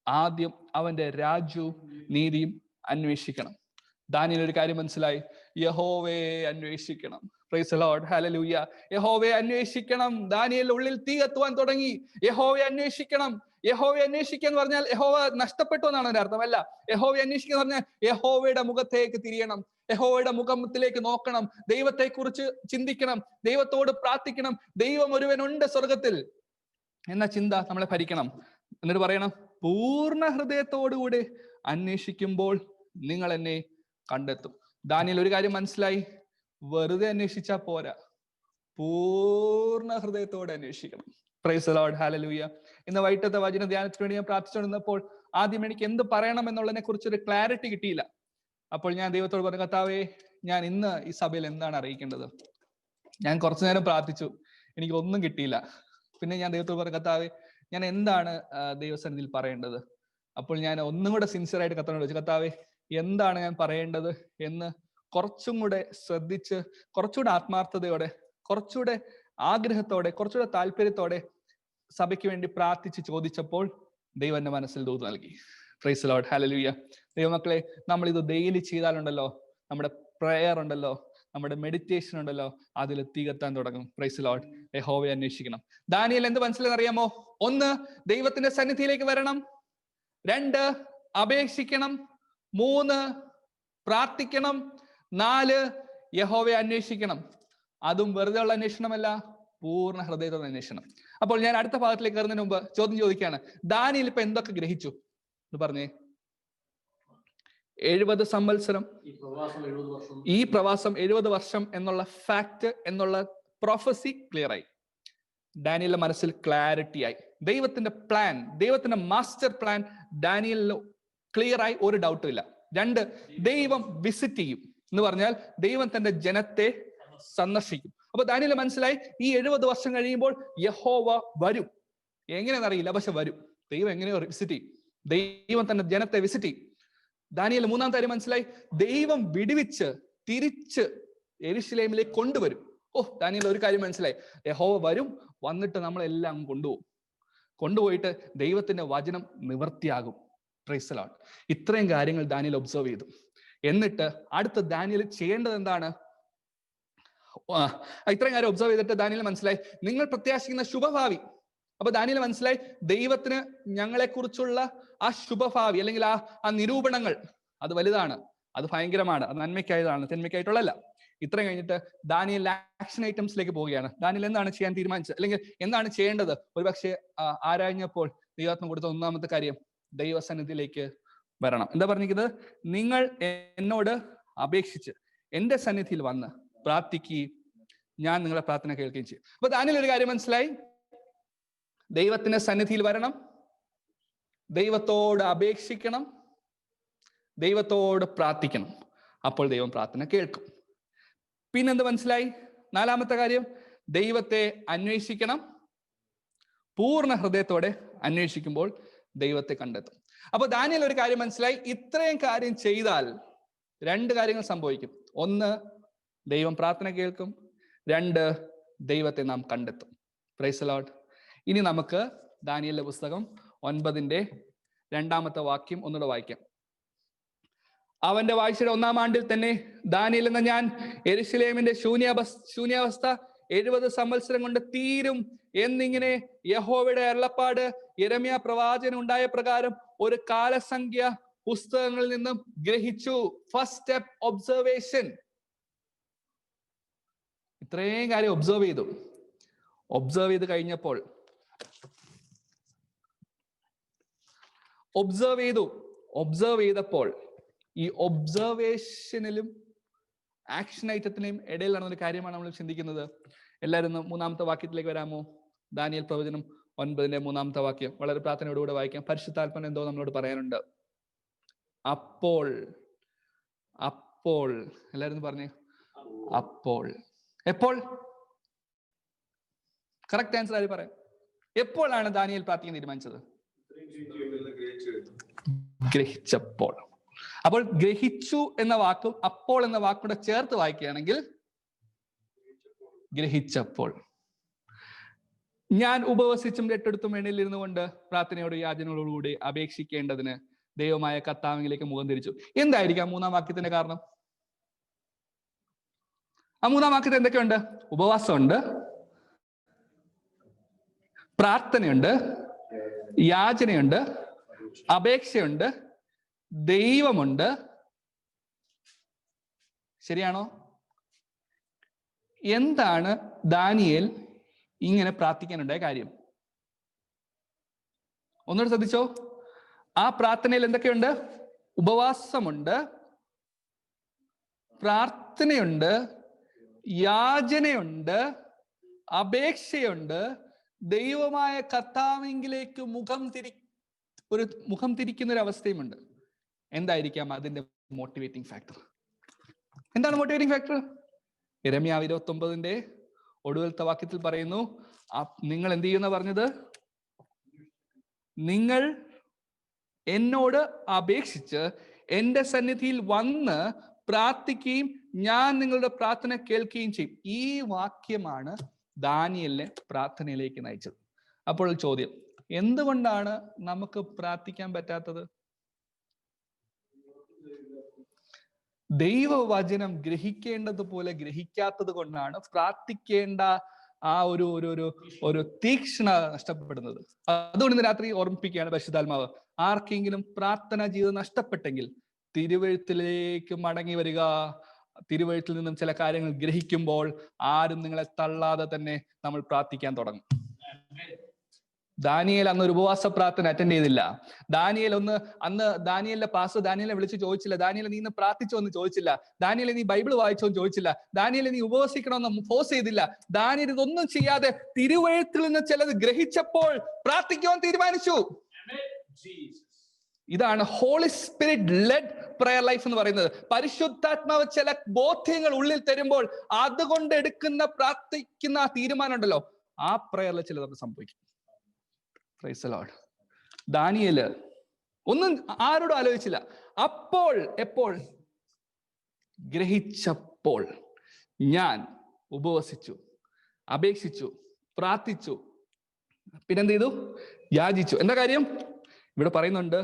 ആദ്യം അവന്റെ രാജ്യവും നീതിയും അന്വേഷിക്കണം. ദാനിയേൽ ഒരു കാര്യം മനസ്സിലായി, യഹോവയെ അന്വേഷിക്കണം. Price the lord. ഹല്ലേലൂയ. യഹോവയെ അന്വേഷിക്കണം. ദാനിയേൽ ഉള്ളിൽ തീ കത്തുവാൻ തുടങ്ങി. യഹോവയെ അന്വേഷിക്കണം. യഹോവയെ അന്വേഷിക്കുക എന്ന് പറഞ്ഞാൽ യഹോവ നഷ്ടപ്പെട്ടു എന്നാണ് അതിന്റെ അർത്ഥം. അല്ല, യഹോവയെ അന്വേഷിക്കുക എന്ന് പറഞ്ഞാൽ യഹോവയുടെ മുഖത്തേക്ക് തിരിയണം, യഹോവയുടെ മുഖത്തിലേക്ക് നോക്കണം, ദൈവത്തെ കുറിച്ച് ചിന്തിക്കണം, ദൈവത്തോട് പ്രാർത്ഥിക്കണം. ദൈവം ഒരുവനുണ്ട് സ്വർഗത്തിൽ എന്ന ചിന്ത നമ്മളെ ഭരിക്കണം. എന്നിട്ട് പറയണം, പൂർണ്ണ ഹൃദയത്തോടുകൂടി അന്വേഷിക്കുമ്പോൾ നിങ്ങൾ എന്നെ കണ്ടെത്തും. ദാനിയേൽ ഒരു കാര്യം മനസ്സിലായി, വെറുതെ അന്വേഷിച്ചാ പോരാ, പൂർണ്ണ ഹൃദയത്തോടെ അന്വേഷിക്കണം. Price the lord. ഹല്ലേലൂയ. ഇന്ന് വൈകിട്ടത്തെ വചന ധ്യാനത്തിന് വേണ്ടി ഞാൻ പ്രാർത്ഥിച്ചുകൊണ്ടിരുന്നപ്പോൾ ആദ്യം എനിക്ക് എന്ത് പറയണം എന്നുള്ളതിനെ കുറിച്ചൊരു ക്ലാരിറ്റി കിട്ടിയില്ല. അപ്പോൾ ഞാൻ ദൈവത്തോട് പറഞ്ഞു, കർത്താവേ, ഞാൻ ഇന്ന് ഈ സഭയിൽ എന്താണ് അറിയിക്കേണ്ടത്? ഞാൻ കുറച്ചു നേരം പ്രാർത്ഥിച്ചു, എനിക്ക് ഒന്നും കിട്ടിയില്ല. പിന്നെ ഞാൻ ദൈവത്തോട് പറഞ്ഞു, കർത്താവേ, ഞാൻ എന്താണ് ദൈവസന്നിധിയിൽ പറയേണ്ടത്? അപ്പോൾ ഞാൻ ഒന്നും കൂടെ സിൻസിയറായിട്ട് കർത്താവിനോട് ചോദിച്ചു, കർത്താവേ, എന്താണ് ഞാൻ പറയേണ്ടത് എന്ന് കുറച്ചും കൂടെ ശ്രദ്ധിച്ച്, കുറച്ചുകൂടെ ആത്മാർത്ഥതയോടെ, കുറച്ചുകൂടെ ആഗ്രഹത്തോടെ, കുറച്ചുകൂടെ താല്പര്യത്തോടെ സഭയ്ക്ക് വേണ്ടി പ്രാർത്ഥിച്ച് ചോദിച്ചപ്പോൾ ദൈവം എന്റെ മനസ്സിൽ ദൂത് നൽകി. Price the lord. ഹല്ലേലൂയ. ദൈവമക്കളെ, നമ്മൾ ഇത് ഡെയിലി ചെയ്താലുണ്ടല്ലോ, നമ്മുടെ പ്രയർ ഉണ്ടല്ലോ, നമ്മുടെ മെഡിറ്റേഷൻ ഉണ്ടല്ലോ, അതിൽ തീ കത്താൻ തുടങ്ങും. Price the Lord. യഹോവയെ അന്വേഷിക്കണം. ദാനിയേൽ എന്ത് മനസ്സിലെന്ന് അറിയാമോ? 1, ദൈവത്തിന്റെ സന്നിധിയിലേക്ക് വരണം. 2, അപേക്ഷിക്കണം. 3, പ്രാർത്ഥിക്കണം. 4, യഹോവയെ അന്വേഷിക്കണം. അതും വെറുതെ ഉള്ള അന്വേഷണമല്ല, പൂർണ്ണ ഹൃദയത്തോടെ അന്വേഷണം. അപ്പോൾ ഞാൻ അടുത്ത ഭാഗത്തിലേക്ക് കയറുന്നതിന് മുമ്പ് ചോദ്യം ചോദിക്കുകയാണ്, ദാനിയേൽ ഇപ്പൊ എന്തൊക്കെ ഗ്രഹിച്ചു എന്ന് പറഞ്ഞേ. 70 സംവത്സരം, ഈ പ്രവാസം 70 വർഷം എന്നുള്ള ഫാക്ട്, എന്നുള്ള പ്രൊഫസി ക്ലിയർ ആയി. ഡാനിയേലിന്റെ മനസ്സിൽ ക്ലാരിറ്റി ആയി. ദൈവത്തിന്റെ പ്ലാൻ, ദൈവത്തിന്റെ മാസ്റ്റർ പ്ലാൻ ഡാനിയേലിന് ക്ലിയർ ആയി, ഒരു ഡൗട്ടും ഇല്ല. 2, ദൈവം വിസിറ്റ് ചെയ്യും എന്ന് പറഞ്ഞാൽ ദൈവം തന്റെ ജനത്തെ സന്ദർശിക്കും. അപ്പൊ ദാനിയേൽ മനസ്സിലായി, ഈ 70 വർഷം കഴിയുമ്പോൾ യഹോവ വരും. എങ്ങനെയെന്ന് അറിയില്ല, പക്ഷെ വരും. ദൈവം എങ്ങനെയോ വിസിറ്റ് ചെയ്യും, ദൈവം തന്റെ ജനത്തെ വിസിറ്റ് ചെയ്യും. ദാനിയേൽ 3-ാമത്തെ കാര്യം മനസ്സിലായി, ദൈവം വിടുവിച്ച് തിരിച്ച് യെരൂശലേമിലേക്ക് കൊണ്ടുവരും. ദാനിയേൽ ഒരു കാര്യം മനസ്സിലായി, യഹോവ വരും, വന്നിട്ട് നമ്മളെല്ലാം കൊണ്ടുപോകും. കൊണ്ടുപോയിട്ട് ദൈവത്തിന്റെ വചനം നിവൃത്തിയാകും. Price the Lord. ഇത്രയും കാര്യങ്ങൾ ദാനിയേൽ ഒബ്സർവ് ചെയ്തു. എന്നിട്ട് അടുത്ത ദാനിയേൽ ചെയ്യേണ്ടത് എന്താണ്? ഇത്രയും കാര്യം ഒബ്സർവ് ചെയ്തിട്ട് ദാനിയേൽ മനസ്സിലായി, നിങ്ങൾ പ്രത്യാശിക്കുന്ന ശുഭഭാവി. അപ്പൊ ദാനിയേൽ മനസ്സിലായി, ദൈവത്തിന് ഞങ്ങളെ കുറിച്ചുള്ള ആ ശുഭഭാവി അല്ലെങ്കിൽ ആ നിരൂപണങ്ങൾ അത് വലുതാണ്, അത് ഭയങ്കരമാണ്, അത് നന്മയ്ക്കായതാണ്, തിന്മയ്ക്കായിട്ടുള്ളതല്ല. ഇത്രയും കഴിഞ്ഞിട്ട് ദാനിയേൽ ആക്ഷൻ ഐറ്റംസിലേക്ക് പോവുകയാണ്. ദാനിയേൽ എന്താണ് ചെയ്യാൻ തീരുമാനിച്ചത്, അല്ലെങ്കിൽ എന്താണ് ചെയ്യേണ്ടത്? ഒരുപക്ഷെ ആരാഞ്ഞപ്പോൾ ദൈവാത്മ കൊടുത്ത 1-ാമത്തെ കാര്യം, ദൈവസന്നിധിയിലേക്ക് വരണം. എന്താ പറഞ്ഞിരിക്കുന്നത്? നിങ്ങൾ എന്നോട് അപേക്ഷിച്ച് എന്റെ സന്നിധിയിൽ വന്ന് പ്രാർത്ഥിക്കുകയും ഞാൻ നിങ്ങളെ പ്രാർത്ഥന കേൾക്കുകയും ചെയ്യും. അപ്പൊ ദാനിയേൽ ഒരു കാര്യം മനസ്സിലായി, ദൈവത്തിന്റെ സന്നിധിയിൽ വരണം, ദൈവത്തോട് അപേക്ഷിക്കണം, ദൈവത്തോട് പ്രാർത്ഥിക്കണം. അപ്പോൾ ദൈവം പ്രാർത്ഥന കേൾക്കും. പിന്നെന്ത് മനസ്സിലായി? 4-ാമത്തെ കാര്യം, ദൈവത്തെ അന്വേഷിക്കണം. പൂർണ്ണ ഹൃദയത്തോടെ അന്വേഷിക്കുമ്പോൾ ദൈവത്തെ കണ്ടെത്തും. അപ്പൊ ദാനിയേൽ ഒരു കാര്യം മനസ്സിലായി, ഇത്രയും കാര്യം ചെയ്താൽ 2 കാര്യങ്ങൾ സംഭവിക്കും. 1, ദൈവം പ്രാർത്ഥന കേൾക്കും. 2, ദൈവത്തെ നാം കണ്ടെത്തും. Price the Lord. ഇനി നമുക്ക് ദാനിയേലിന്റെ പുസ്തകം 9-ന്റെ 2-ാമത്തെ വാക്യം ഒന്നുകൂടെ വായിക്കാം. അവന്റെ വാഴ്ചയുടെ 1-ാം ആണ്ടിൽ തന്നെ ദാനിയേൽ എന്ന ഞാൻ യെരൂശലേമിന്റെ ശൂന്യാവസ്ഥ 70 സംവത്സരം കൊണ്ട് തീരും എന്നിങ്ങനെ യഹോവയുടെ അരുളപ്പാട് യിരെമ്യാ പ്രവാചകന് ഉണ്ടായ പ്രകാരം ഒരു കാലസംഖ്യ പുസ്തകങ്ങളിൽ നിന്നും ഗ്രഹിച്ചു. First step observation. ഇത്രയും കാര്യം ഒബ്സർവ് ചെയ്തു. ഒബ്സർവ് ചെയ്ത് കഴിഞ്ഞപ്പോൾ ഒബ്സർവ് ചെയ്തപ്പോൾ ഈ ഒബ്സർവേഷനിലും ആക്ഷൻ ഐറ്റത്തിനെയും ഇടയിൽ നടന്ന ഒരു കാര്യമാണ് നമ്മൾ ചിന്തിക്കുന്നത്. എല്ലാവരും 3-ാമത്തെ വാക്യത്തിലേക്ക് വരാമോ? ദാനിയേൽ പ്രവചനം 9-ന്റെ 3-ാമത്തെ വാക്യം വളരെ പ്രാർത്ഥനയോടുകൂടെ വായിക്കാം. പരിശുദ്ധാത്മൻ എന്തോ നമ്മളോട് പറയാനുണ്ട്. അപ്പോൾ എല്ലാവരും പറഞ്ഞേ, അപ്പോൾ. എപ്പോൾ? കറക്റ്റ് ആൻസർ ആര് പറയാം? എപ്പോഴാണ് ദാനിയേൽ പ്രാർത്ഥിക്കാൻ തീരുമാനിച്ചത്? ഗ്രഹിച്ചപ്പോൾ. അപ്പോൾ ഗ്രഹിച്ചു എന്ന വാക്കും അപ്പോൾ എന്ന വാക്കൂടെ ചേർത്ത് വായിക്കുകയാണെങ്കിൽ ഗ്രഹിച്ചപ്പോൾ. ഞാൻ ഉപവസിച്ചും രട്ടെടുത്തും എണ്ണയിലിരുന്നു കൊണ്ട് പ്രാർത്ഥനയോട് യാചനയോടുകൂടി അപേക്ഷിക്കേണ്ടതിന് ദൈവമായ കർത്താവിലേക്ക് മുഖം തിരിച്ചു. എന്തായിരിക്കാം 3-ാം വാക്യത്തിന്റെ കാരണം? ആ 3-ാം വാക്യത്തിൽ എന്തൊക്കെയുണ്ട്? ഉപവാസമുണ്ട്, പ്രാർത്ഥനയുണ്ട്, യാചനയുണ്ട്, അപേക്ഷയുണ്ട്, ദൈവമുണ്ട്. ശരിയാണോ? എന്താണ് ദാനിയേൽ ഇങ്ങനെ പ്രാർത്ഥിക്കാനുണ്ടായ കാര്യം? ഒന്നുകൂടെ ശ്രദ്ധിച്ചോ. ആ പ്രാർത്ഥനയിൽ എന്തൊക്കെയുണ്ട്? ഉപവാസമുണ്ട്, പ്രാർത്ഥനയുണ്ട്, യാചനയുണ്ട്, അപേക്ഷയുണ്ട്, ദൈവമായ കർത്താവിലേക്ക് മുഖം തിരിക്കുന്ന ഒരു അവസ്ഥയുമുണ്ട്. എന്തായിരിക്കാം അതിന്റെ മോട്ടിവേറ്റിംഗ് ഫാക്ടർ? എന്താണ് മോട്ടിവേറ്റിംഗ് ഫാക്ടർ? യിരെമ്യാ 29-ന്റെ ഒടുവിലത്തെ വാക്യത്തിൽ പറയുന്നു, നിങ്ങൾ എന്ത് ചെയ്യുന്ന പറഞ്ഞത്? നിങ്ങൾ എന്നോട് അപേക്ഷിച്ച് എന്റെ സന്നിധിയിൽ വന്ന് പ്രാർത്ഥിക്കുകയും ഞാൻ നിങ്ങളുടെ പ്രാർത്ഥന കേൾക്കുകയും ചെയ്യും. ഈ വാക്യമാണ് ദാനിയേലിനെ പ്രാർത്ഥനയിലേക്ക് നയിച്ചത്. അപ്പോൾ ചോദ്യം, എന്തുകൊണ്ടാണ് നമുക്ക് പ്രാർത്ഥിക്കാൻ പറ്റാത്തത്? ദൈവവചനം ഗ്രഹിക്കേണ്ടതുപോലെ ഗ്രഹിക്കാത്തത് കൊണ്ടാണ് പ്രാർത്ഥിക്കേണ്ട ആ ഒരു തീക്ഷ്ണ നഷ്ടപ്പെടുന്നത്. അതുകൊണ്ട് ഇന്ന് രാത്രി ഓർമ്മിപ്പിക്കുകയാണ് പരിശുദ്ധാത്മാവ്, ആർക്കെങ്കിലും പ്രാർത്ഥന ജീവിതം നഷ്ടപ്പെട്ടെങ്കിൽ തിരുവെഴുത്തിലേക്ക് മടങ്ങി വരിക. തിരുവെഴുത്തിൽ നിന്നും ചില കാര്യങ്ങൾ ഗ്രഹിക്കുമ്പോൾ ആരും നിങ്ങളെ തള്ളാതെ തന്നെ നമ്മൾ പ്രാർത്ഥിക്കാൻ തുടങ്ങും. ദാനിയേൽ അന്ന് ഒരു ഉപവാസ പ്രാർത്ഥന അറ്റൻഡ് ചെയ്തില്ല. അന്ന് ദാനിയേലിന്റെ പാസ്റ്റർ ദാനിയേലിനെ വിളിച്ച് ചോദിച്ചില്ല, ദാനിയേൽ നീ ഇന്ന് പ്രാർത്ഥിച്ചോ എന്ന് ചോദിച്ചില്ല. ദാനിയേൽ നീ ബൈബിൾ വായിച്ചോ എന്ന് ചോദിച്ചില്ല. ദാനിയേൽ നീ ഉപവസിക്കണമെന്ന് ഫോഴ്സ് ചെയ്തില്ല. ദാനിയേൽ ഇതൊന്നും ചെയ്യാതെ തിരുവെഴുത്തിൽ നിന്ന് ചിലത് ഗ്രഹിച്ചപ്പോൾ പ്രാർത്ഥിക്കുവാൻ തീരുമാനിച്ചു. ഇതാണ് Holy Spirit led prayer life എന്ന് പറയുന്നത്. പരിശുദ്ധാത്മാവ് ചില ബോധ്യങ്ങൾ ഉള്ളിൽ തരുമ്പോൾ അതുകൊണ്ട് എടുക്കുന്ന പ്രാർത്ഥിക്കുന്ന ആ തീരുമാനം ഉണ്ടല്ലോ, ആ പ്രയറിൽ ചിലതൊക്കെ സംഭവിക്കും. Price the Lord. ദാനിയേല് ഒന്നും ആരോടും ആലോചിച്ചില്ല. എപ്പോൾ ഗ്രഹിച്ചപ്പോൾ ഞാൻ ഉപവസിച്ചു, അപേക്ഷിച്ചു, പ്രാർത്ഥിച്ചു, പിന്നെന്ത് ചെയ്തു? യാചിച്ചു. എന്താ കാര്യം? ഇവിടെ പറയുന്നുണ്ട്,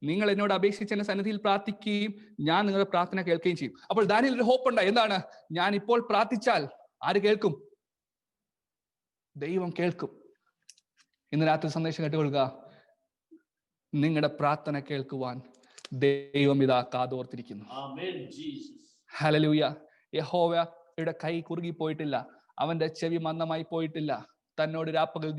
നിങ്ങൾ എന്നോട് അപേക്ഷിച്ച് എന്റെ സന്നിധിയിൽ പ്രാർത്ഥിക്കുകയും ഞാൻ നിങ്ങളുടെ പ്രാർത്ഥന കേൾക്കുകയും ചെയ്യും. അപ്പോൾ ദാനിയേൽ ഒരു ഹോപ്പ് ഉണ്ടായി. എന്താണ്? ഞാൻ ഇപ്പോൾ പ്രാർത്ഥിച്ചാൽ ആര് കേൾക്കും? ദൈവം കേൾക്കും. ഇന്ന് രാത്രി സന്ദേശം കേട്ടുകൊള്ളുക, നിങ്ങളുടെ പ്രാർത്ഥന കേൾക്കുവാൻ ദൈവം ഇതാ കാതോർത്തിരിക്കുന്നു. ഹല്ലേലൂയ. യഹോവയുടെ കൈ കുറുകി പോയിട്ടില്ല, അവന്റെ ചെവി മന്ദമായി പോയിട്ടില്ല. തന്നോട് രാപ്പകൽ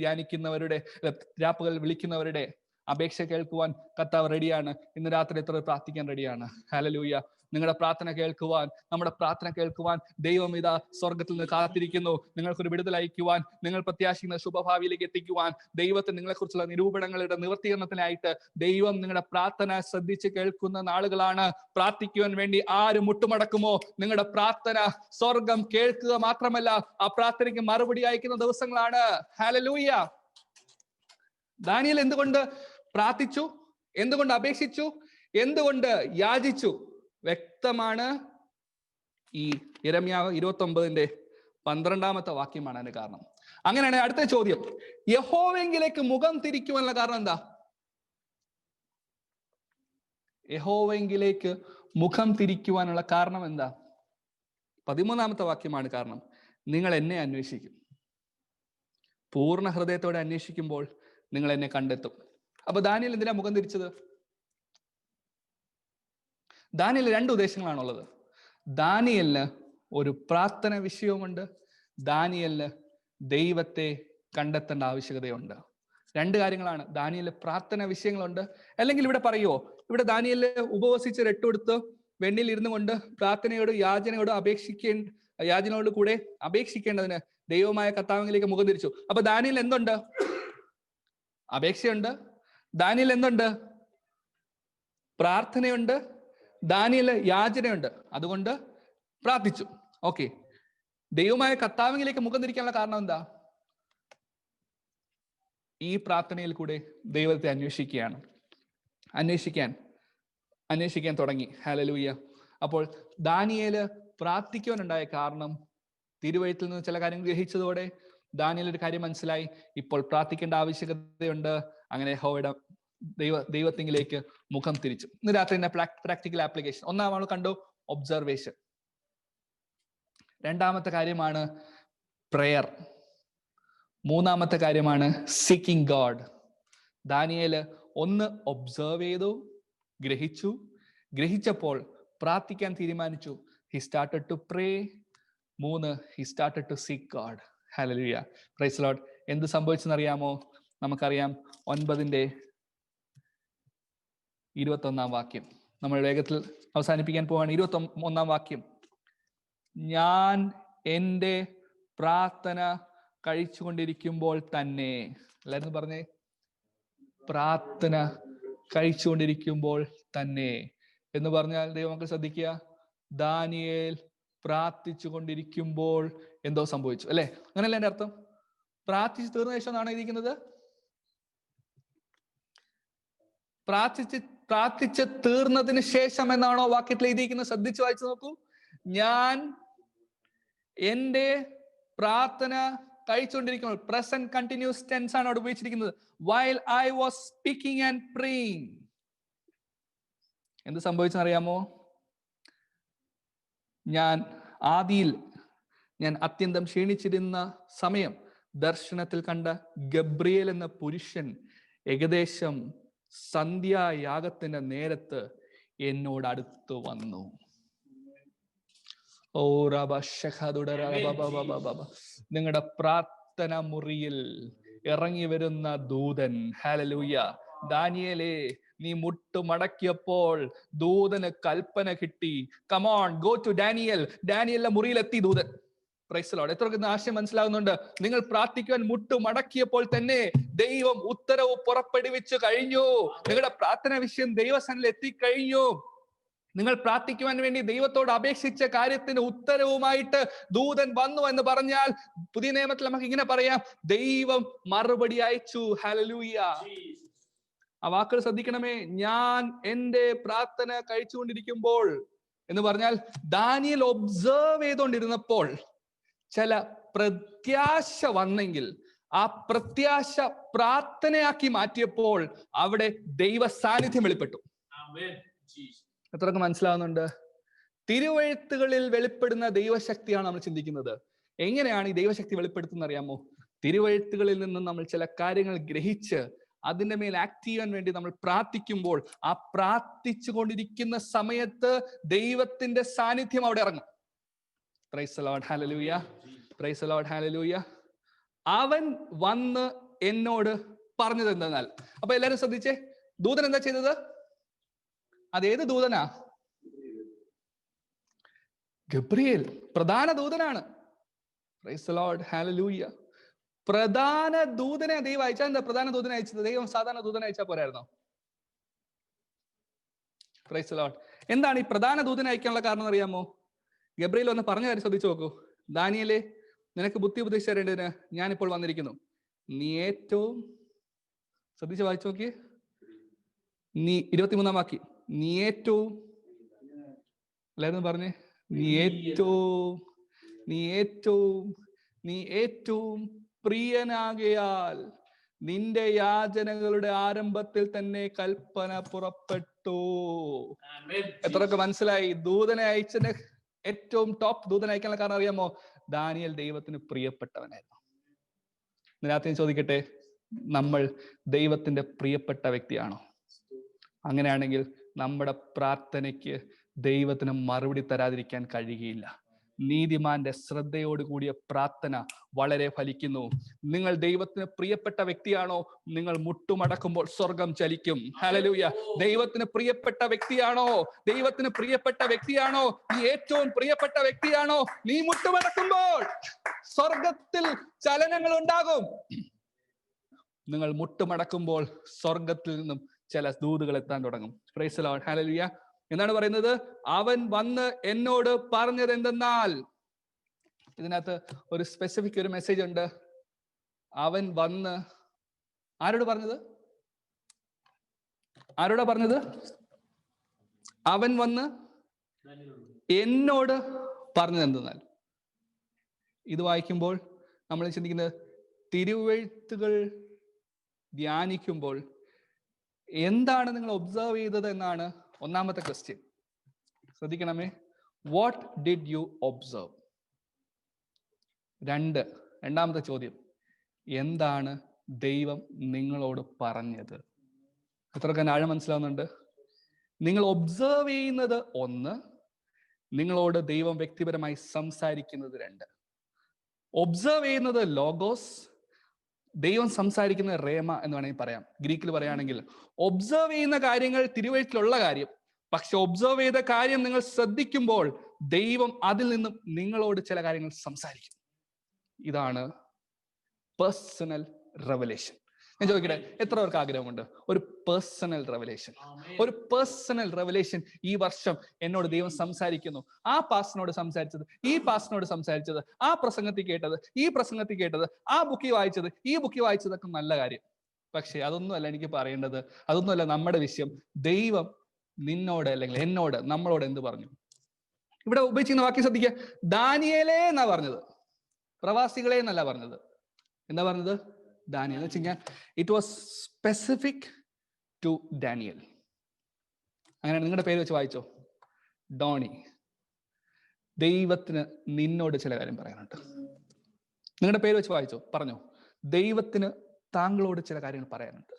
വിളിക്കുന്നവരുടെ അപേക്ഷ കേൾക്കുവാൻ കർത്താവ് റെഡിയാണ്. ഇന്ന് രാത്രി എത്ര പ്രാർത്ഥിക്കാൻ റെഡിയാണ്? ഹല്ലേലൂയ. നിങ്ങളുടെ പ്രാർത്ഥന കേൾക്കുവാൻ, നമ്മുടെ പ്രാർത്ഥന കേൾക്കുവാൻ ദൈവം ഇതാ സ്വർഗത്തിൽ നിന്ന് കാത്തിരിക്കുന്നു. നിങ്ങൾക്കൊരു വിടുതൽ അയക്കുവാൻ, നിങ്ങൾ പ്രത്യാശിക്കുന്ന ശുഭഭാവിയിലേക്ക് എത്തിക്കുവാൻ, ദൈവത്തിന് നിങ്ങളെക്കുറിച്ചുള്ള നിരൂപണങ്ങളുടെ നിവർത്തീകരണത്തിനായിട്ട് ദൈവം നിങ്ങളുടെ പ്രാർത്ഥന ശ്രദ്ധിച്ച് കേൾക്കുന്ന നാളുകളാണ്. പ്രാർത്ഥിക്കുവാൻ വേണ്ടി ആര് മുട്ടുമടക്കുമോ നിങ്ങളുടെ പ്രാർത്ഥന സ്വർഗം കേൾക്കുക മാത്രമല്ല, ആ പ്രാർത്ഥനയ്ക്ക് മറുപടി അയക്കുന്ന ദിവസങ്ങളാണ്. ഹല്ലേലൂയ. ദാനിയേൽ എന്തുകൊണ്ട് പ്രാർത്ഥിച്ചു? എന്തുകൊണ്ട് അപേക്ഷിച്ചു? എന്തുകൊണ്ട് യാചിച്ചു? വ്യക്തമാണ്. ഈ യിരെമ്യാ 29-ന്റെ 12-ാമത്തെ വാക്യമാണ് അതിന് കാരണം. അങ്ങനെയാണെങ്കിൽ അടുത്ത ചോദ്യം, യഹോവയെങ്കിലേക്ക് മുഖം തിരിക്കുവാനുള്ള കാരണം എന്താ? യഹോവയെങ്കിലേക്ക് മുഖം തിരിക്കുവാനുള്ള കാരണം എന്താ? 13-ാമത്തെ വാക്യമാണ് കാരണം. നിങ്ങൾ എന്നെ അന്വേഷിക്കും. പൂർണ്ണ ഹൃദയത്തോടെ അന്വേഷിക്കുമ്പോൾ നിങ്ങൾ എന്നെ കണ്ടെത്തും. അപ്പൊ ദാനിയേൽ എന്തിനാ മുഖം തിരിച്ചത്? ദാനിയേൽ 2 ഉദ്ദേശങ്ങളാണുള്ളത്. ദാനിയേലിന് ഒരു പ്രാർത്ഥന വിഷയവുമുണ്ട്, ദാനിയേലിന് ദൈവത്തെ കണ്ടെത്തേണ്ട ആവശ്യകതയുണ്ട്. 2 കാര്യങ്ങളാണ്. ദാനിയേലിന് പ്രാർത്ഥന വിഷയങ്ങളുണ്ട്. അല്ലെങ്കിൽ ഇവിടെ പറയുവോ, ഇവിടെ ദാനിയേല് ഉപവസിച്ച് രട്ടുകൊടുത്ത് വെണ്ണിൽ ഇരുന്നു കൊണ്ട് പ്രാർത്ഥനയോട് യാചനയോട് കൂടെ അപേക്ഷിക്കേണ്ടതിന് ദൈവമായ കർത്താവിലേക്ക് മുഖം തിരിച്ചു. അപ്പൊ ദാനിയേൽ എന്തുണ്ട്? അപേക്ഷയുണ്ട്. ദാനിയേൽ എന്തുണ്ട്? പ്രാർത്ഥനയുണ്ട്. ദാനിയേൽ യാചനയുണ്ട്. അതുകൊണ്ട് പ്രാർത്ഥിച്ചു. ഓക്കെ, ദൈവമായ കർത്താവിലേക്ക് മുഖം തിരിക്കാനുള്ള കാരണം എന്താ? ഈ പ്രാർത്ഥനയിൽ കൂടെ ദൈവത്തെ അന്വേഷിക്കാൻ തുടങ്ങി. ഹല്ലേലൂയ. അപ്പോൾ ദാനിയേല് പ്രാർത്ഥിക്കുവാനുണ്ടായ കാരണം തിരുവെഴുത്തിൽ നിന്ന് ചില കാര്യങ്ങൾ ഗ്രഹിച്ചതോടെ ദാനിയേൽ ഒരു കാര്യം മനസ്സിലായി, ഇപ്പോൾ പ്രാർത്ഥിക്കേണ്ട ആവശ്യകതയുണ്ട്. അങ്ങനെ യഹോവയുടെ ദൈവത്തിലേക്ക് മുഖം തിരിച്ചു. ഇന്ന് രാത്രി പ്രാക്ടിക്കൽ ആപ്ലിക്കേഷൻ. ഒന്നാം നമ്മൾ കണ്ടു ഒബ്സർവേഷൻ. 2-ാമത്തെ കാര്യമാണ് പ്രെയർ. 3-ാമത്തെ കാര്യമാണ് സീക്കിംഗ് ഗോഡ്. ദാനിയേല് 1 ഒബ്സർവ് ചെയ്തു, ഗ്രഹിച്ചപ്പോൾ പ്രാർത്ഥിക്കാൻ തീരുമാനിച്ചു. He started to pray. 3, he started to seek God. Hallelujah. Praise the Lord. എന്ത് സംഭവിച്ചെന്നറിയാമോ? നമുക്കറിയാം. 9-ന്റെ-21-ാം വാക്യം നമ്മൾ വേഗത്തിൽ അവസാനിപ്പിക്കാൻ പോവാണ്. 21-ാം വാക്യം. ഞാൻ എൻ്റെ പ്രാർത്ഥന കഴിച്ചുകൊണ്ടിരിക്കുമ്പോൾ തന്നെ, എല്ലാവരും പറഞ്ഞേ, പ്രാർത്ഥന കഴിച്ചുകൊണ്ടിരിക്കുമ്പോൾ തന്നെ എന്ന് പറഞ്ഞാൽ ദൈവമക്കൾ ശ്രദ്ധിക്കുക, ദാനിയേൽ പ്രാർത്ഥിച്ചു കൊണ്ടിരിക്കുമ്പോൾ എന്തോ സംഭവിച്ചു, അല്ലെ? അങ്ങനെയല്ല എൻ്റെ അർത്ഥം. പ്രാർത്ഥിച്ചു തീർന്ന ശേഷം എന്നാണ് ഇരിക്കുന്നത്. പ്രാർത്ഥിച്ച് തീർന്നതിന് ശേഷം എന്നാണോ വാക്യത്തിൽ എഴുതിയിരിക്കുന്നത്? ശ്രദ്ധിച്ചു വായിച്ചു നോക്കൂ. ഞാൻ എൻ്റെ പ്രാർത്ഥന കഴിച്ചുകൊണ്ടിരിക്കുമ്പോൾ, പ്രസന്റ് കണ്ടിന്യൂസ് ടെൻസ് ആണ് അവിടെ ഉപയോഗിച്ചിരിക്കുന്നത്. While I was speaking and praying. എന്ത് സംഭവിച്ചെന്നറിയാമോ? ഞാൻ അത്യന്തം ക്ഷീണിച്ചിരുന്ന സമയം ദർശനത്തിൽ കണ്ട ഗബ്രിയേൽ എന്ന പുരുഷൻ ഏകദേശം സന്ധ്യായാഗത്തിന്റെ നേരത്ത് എന്നോട് അടുത്ത് വന്നു. ഓ നിങ്ങളുടെ പ്രാർത്ഥന മുറിയിൽ ഇറങ്ങി വരുന്ന ദൂതൻ. ഹല്ലേലൂയ. ദാനിയേലേ, നീ മുട്ടുമടക്കിയപ്പോൾ ദൂതന് കൽപ്പന കിട്ടി. Come on, go to Daniel. ഡാനിയേലിന്റെ മുറിയിലെത്തി ദൂതൻ. Praise the lord. എത്രയൊക്കെ ആശയം മനസ്സിലാവുന്നുണ്ട്? നിങ്ങൾ പ്രാർത്ഥിക്കുവാൻ മുട്ടുമടക്കിയപ്പോൾ തന്നെ ദൈവം ഉത്തരവ് പുറപ്പെടുവിച്ചു കഴിഞ്ഞു. നിങ്ങളുടെ പ്രാർത്ഥന വിഷയം ദൈവസന്നിധിയിൽ എത്തിക്കഴിഞ്ഞു. നിങ്ങൾ പ്രാർത്ഥിക്കുവാൻ വേണ്ടി ദൈവത്തോട് അപേക്ഷിച്ച കാര്യത്തിന് ഉത്തരവുമായിട്ട് ദൂതൻ വന്നു എന്ന് പറഞ്ഞാൽ പുതിയ നിയമത്തിൽ നമുക്ക് ഇങ്ങനെ പറയാം, ദൈവം മറുപടി അയച്ചു. ഹല്ലേലൂയ. ആ വാക്കുകൾ ശ്രദ്ധിക്കണമേ. ഞാൻ എൻ്റെ പ്രാർത്ഥന കഴിച്ചുകൊണ്ടിരിക്കുമ്പോൾ എന്ന് പറഞ്ഞാൽ ദാനിയേൽ ഒബ്സർവ് ചെയ്തുകൊണ്ടിരുന്നപ്പോൾ ചില പ്രത്യാശ വന്നെങ്കിൽ ആ പ്രത്യാശ പ്രാർത്ഥനയാക്കി മാറ്റിയപ്പോൾ അവിടെ ദൈവ സാന്നിധ്യം വെളിപ്പെട്ടു. എത്രയൊക്കെ മനസ്സിലാവുന്നുണ്ട്? തിരുവെഴുത്തുകളിൽ വെളിപ്പെടുന്ന ദൈവശക്തിയാണ് നമ്മൾ ചിന്തിക്കുന്നത്. എങ്ങനെയാണ് ഈ ദൈവശക്തി വെളിപ്പെടുത്തുന്നത് അറിയാമോ? തിരുവെഴുത്തുകളിൽ നിന്നും നമ്മൾ ചില കാര്യങ്ങൾ ഗ്രഹിച്ച് അതിന്റെ മേൽ ആക്ട് ചെയ്യാൻ വേണ്ടി നമ്മൾ പ്രാർത്ഥിക്കുമ്പോൾ ആ പ്രാർത്ഥിച്ചു കൊണ്ടിരിക്കുന്ന സമയത്ത് ദൈവത്തിന്റെ സാന്നിധ്യം അവിടെ ഇറങ്ങും. Price the lord. Hallelujah. Price the lord. Hallelujah. അവൻ വന്ന് എന്നോട് പറഞ്ഞത് എന്തെന്നാൽ, അപ്പൊ എല്ലാരും ശ്രദ്ധിച്ചേ, ദൂതൻ എന്താ ചെയ്തത്? അതേത് ദൂതനാ? ഗബ്രിയേൽ. പ്രധാന ദൂതനാണ്. Praise the lord. ഹല്ലേലൂയ. പ്രധാന ദൂതനെ ദൈവം അയച്ചാൽ എന്താ പ്രധാന ദൂതനെ അയച്ചത്? ദൈവം സാധാരണ ദൂതനെ അയച്ചാൽ പോരായിരുന്നോ? Price the Lord. എന്താണ് ഈ പ്രധാന ദൂതനെ അയക്കാനുള്ള കാരണം അറിയാമോ? ഗബ്രിയേൽ ഒന്ന് പറഞ്ഞ കാര്യം ശ്രദ്ധിച്ചു നോക്കൂ. ദാനിയേലേ, നിനക്ക് ബുദ്ധി ഉപദേശിച്ചു തരേണ്ടതിന് ഞാനിപ്പോൾ വന്നിരിക്കുന്നു. നീ ഏറ്റവും ശ്രദ്ധിച്ച് വായിച്ചു നോക്കിയേ. 23-ാം വാക്യം. നീ ഏറ്റവും, എല്ലാവരും പറഞ്ഞേ, നീ ഏറ്റവും പ്രിയനാകയാൽ നിന്റെ യാചനകളുടെ ആരംഭത്തിൽ തന്നെ കൽപ്പന പുറപ്പെട്ടു. എത്രയൊക്കെ മനസ്സിലായി? ദൂതനെ അയച്ചതിന് ഏറ്റവും ടോപ്പ് ദൂതനെ അയക്കാനുള്ള കാരണം അറിയാമോ? ദാനിയേൽ ദൈവത്തിന് പ്രിയപ്പെട്ടവനായിരുന്നു. ഇതിനകത്ത് ഞാൻ ചോദിക്കട്ടെ, നമ്മൾ ദൈവത്തിന്റെ പ്രിയപ്പെട്ട വ്യക്തിയാണോ? അങ്ങനെയാണെങ്കിൽ നമ്മുടെ പ്രാർത്ഥനയ്ക്ക് ദൈവത്തിന് മറുപടി തരാതിരിക്കാൻ കഴിയുകയില്ല. നീതിമാന്റെ ശ്രദ്ധയോട് കൂടിയ പ്രാർത്ഥന വളരെ ഫലിക്കുന്നു. നിങ്ങൾ ദൈവത്തിന് പ്രിയപ്പെട്ട വ്യക്തിയാണോ? നിങ്ങൾ മുട്ടുമടക്കുമ്പോൾ സ്വർഗം ചലിക്കും. ഹല്ലേലൂയ. ദൈവത്തിന് പ്രിയപ്പെട്ട വ്യക്തിയാണോ? ദൈവത്തിന് പ്രിയപ്പെട്ട വ്യക്തിയാണോ? നീ ഏറ്റവും പ്രിയപ്പെട്ട വ്യക്തിയാണോ? നീ മുട്ടുമടക്കുമ്പോൾ സ്വർഗത്തിൽ ചലനങ്ങൾ ഉണ്ടാകും. നിങ്ങൾ മുട്ടുമടക്കുമ്പോൾ സ്വർഗത്തിൽ നിന്നും ചില ദൂതുകൾ എത്താൻ തുടങ്ങും. Price the lord. ഹല്ലേലൂയ. എന്താണ് പറയുന്നത്? അവൻ വന്ന് എന്നോട് പറഞ്ഞത് എന്തെന്നാൽ, ഇതിനകത്ത് ഒരു സ്പെസിഫിക് ഒരു മെസ്സേജ് ഉണ്ട്. അവൻ വന്ന് ആരോട് പറഞ്ഞത്? ആരോടാ പറഞ്ഞത്? അവൻ വന്ന് എന്നോട് പറഞ്ഞത് എന്തെന്നാൽ. ഇത് വായിക്കുമ്പോൾ നമ്മൾ ചിന്തിക്കുന്നത്, തിരുവെഴുത്തുകൾ ധ്യാനിക്കുമ്പോൾ എന്താണ് നിങ്ങൾ ഒബ്സർവ് ചെയ്തത് എന്നാണ് ഒന്നാമത്തെ ക്വസ്റ്റ്യൻ. ശ്രദ്ധിക്കണമേ. What did you observe? രണ്ടാമത്തെ ചോദ്യം, എന്താണ് ദൈവം നിങ്ങളോട് പറഞ്ഞത്? എത്രയൊക്കെ ആഴം മനസ്സിലാവുന്നുണ്ട്? നിങ്ങൾ ഒബ്സർവ് ചെയ്യുന്നത് ഒന്ന്, നിങ്ങളോട് ദൈവം വ്യക്തിപരമായി സംസാരിക്കുന്നത് രണ്ട്. ഒബ്സർവ് ചെയ്യുന്നത് ലോഗോസ്, ദൈവം സംസാരിക്കുന്നത് റേമ എന്ന് വേണമെങ്കിൽ പറയാം. ഗ്രീക്കിൽ പറയുകയാണെങ്കിൽ ഒബ്സർവ് ചെയ്യുന്ന കാര്യങ്ങൾ തിരുവെഴുത്തിലുള്ള കാര്യം, പക്ഷെ ഒബ്സർവ് ചെയ്ത കാര്യം നിങ്ങൾ ശ്രദ്ധിക്കുമ്പോൾ ദൈവം അതിൽ നിന്നും നിങ്ങളോട് ചില കാര്യങ്ങൾ സംസാരിക്കും. ഇതാണ് പേഴ്സണൽ റെവലേഷൻ. ഞാൻ ചോദിക്കട്ടെ, എത്ര പേർക്ക് ആഗ്രഹമുണ്ട് ഒരു പേഴ്സണൽ റെവലേഷൻ? ഒരു പേഴ്സണൽ റെവലേഷൻ ഈ വർഷം എന്നോട് ദൈവം സംസാരിക്കുന്നു. ആ പാസ്റ്ററിനോട് സംസാരിച്ചത്, ഈ പാസ്റ്ററിനോട് സംസാരിച്ചത്, ആ പ്രസംഗത്തിൽ കേട്ടത്, ഈ പ്രസംഗത്തിൽ കേട്ടത്, ആ ബുക്കിൽ വായിച്ചത്, ഈ ബുക്കിൽ വായിച്ചതൊക്കെ നല്ല കാര്യം. പക്ഷെ അതൊന്നുമല്ല എനിക്ക് പറയേണ്ടത്, അതൊന്നുമല്ല നമ്മുടെ വിഷയം. ദൈവം നിന്നോട് അല്ലെങ്കിൽ എന്നോട്, നമ്മളോട് എന്ത് പറഞ്ഞു? ഇവിടെ ഉപയോഗിച്ചിരുന്ന വാക്യം ശ്രദ്ധിക്കുക. ദാനിയേലേ എന്നാ പറഞ്ഞത്, പ്രവാസികളെ എന്നല്ല പറഞ്ഞത്. എന്താ പറഞ്ഞത്? ദാനിയേൽ. എന്ന് വെച്ച് കഴിഞ്ഞാൽ it was specific to Daniel. അങ്ങനെ നിങ്ങളുടെ പേര് വെച്ച് വായിച്ചോ. ഡോണി, ദൈവത്തിന് നിന്നോട് ചില കാര്യം പറയാനുണ്ട്. നിങ്ങളുടെ പേര് വെച്ച് വായിച്ചോ, പറഞ്ഞോ. ദൈവത്തിന് താങ്കളോട് ചില കാര്യങ്ങൾ പറയാനുണ്ട്.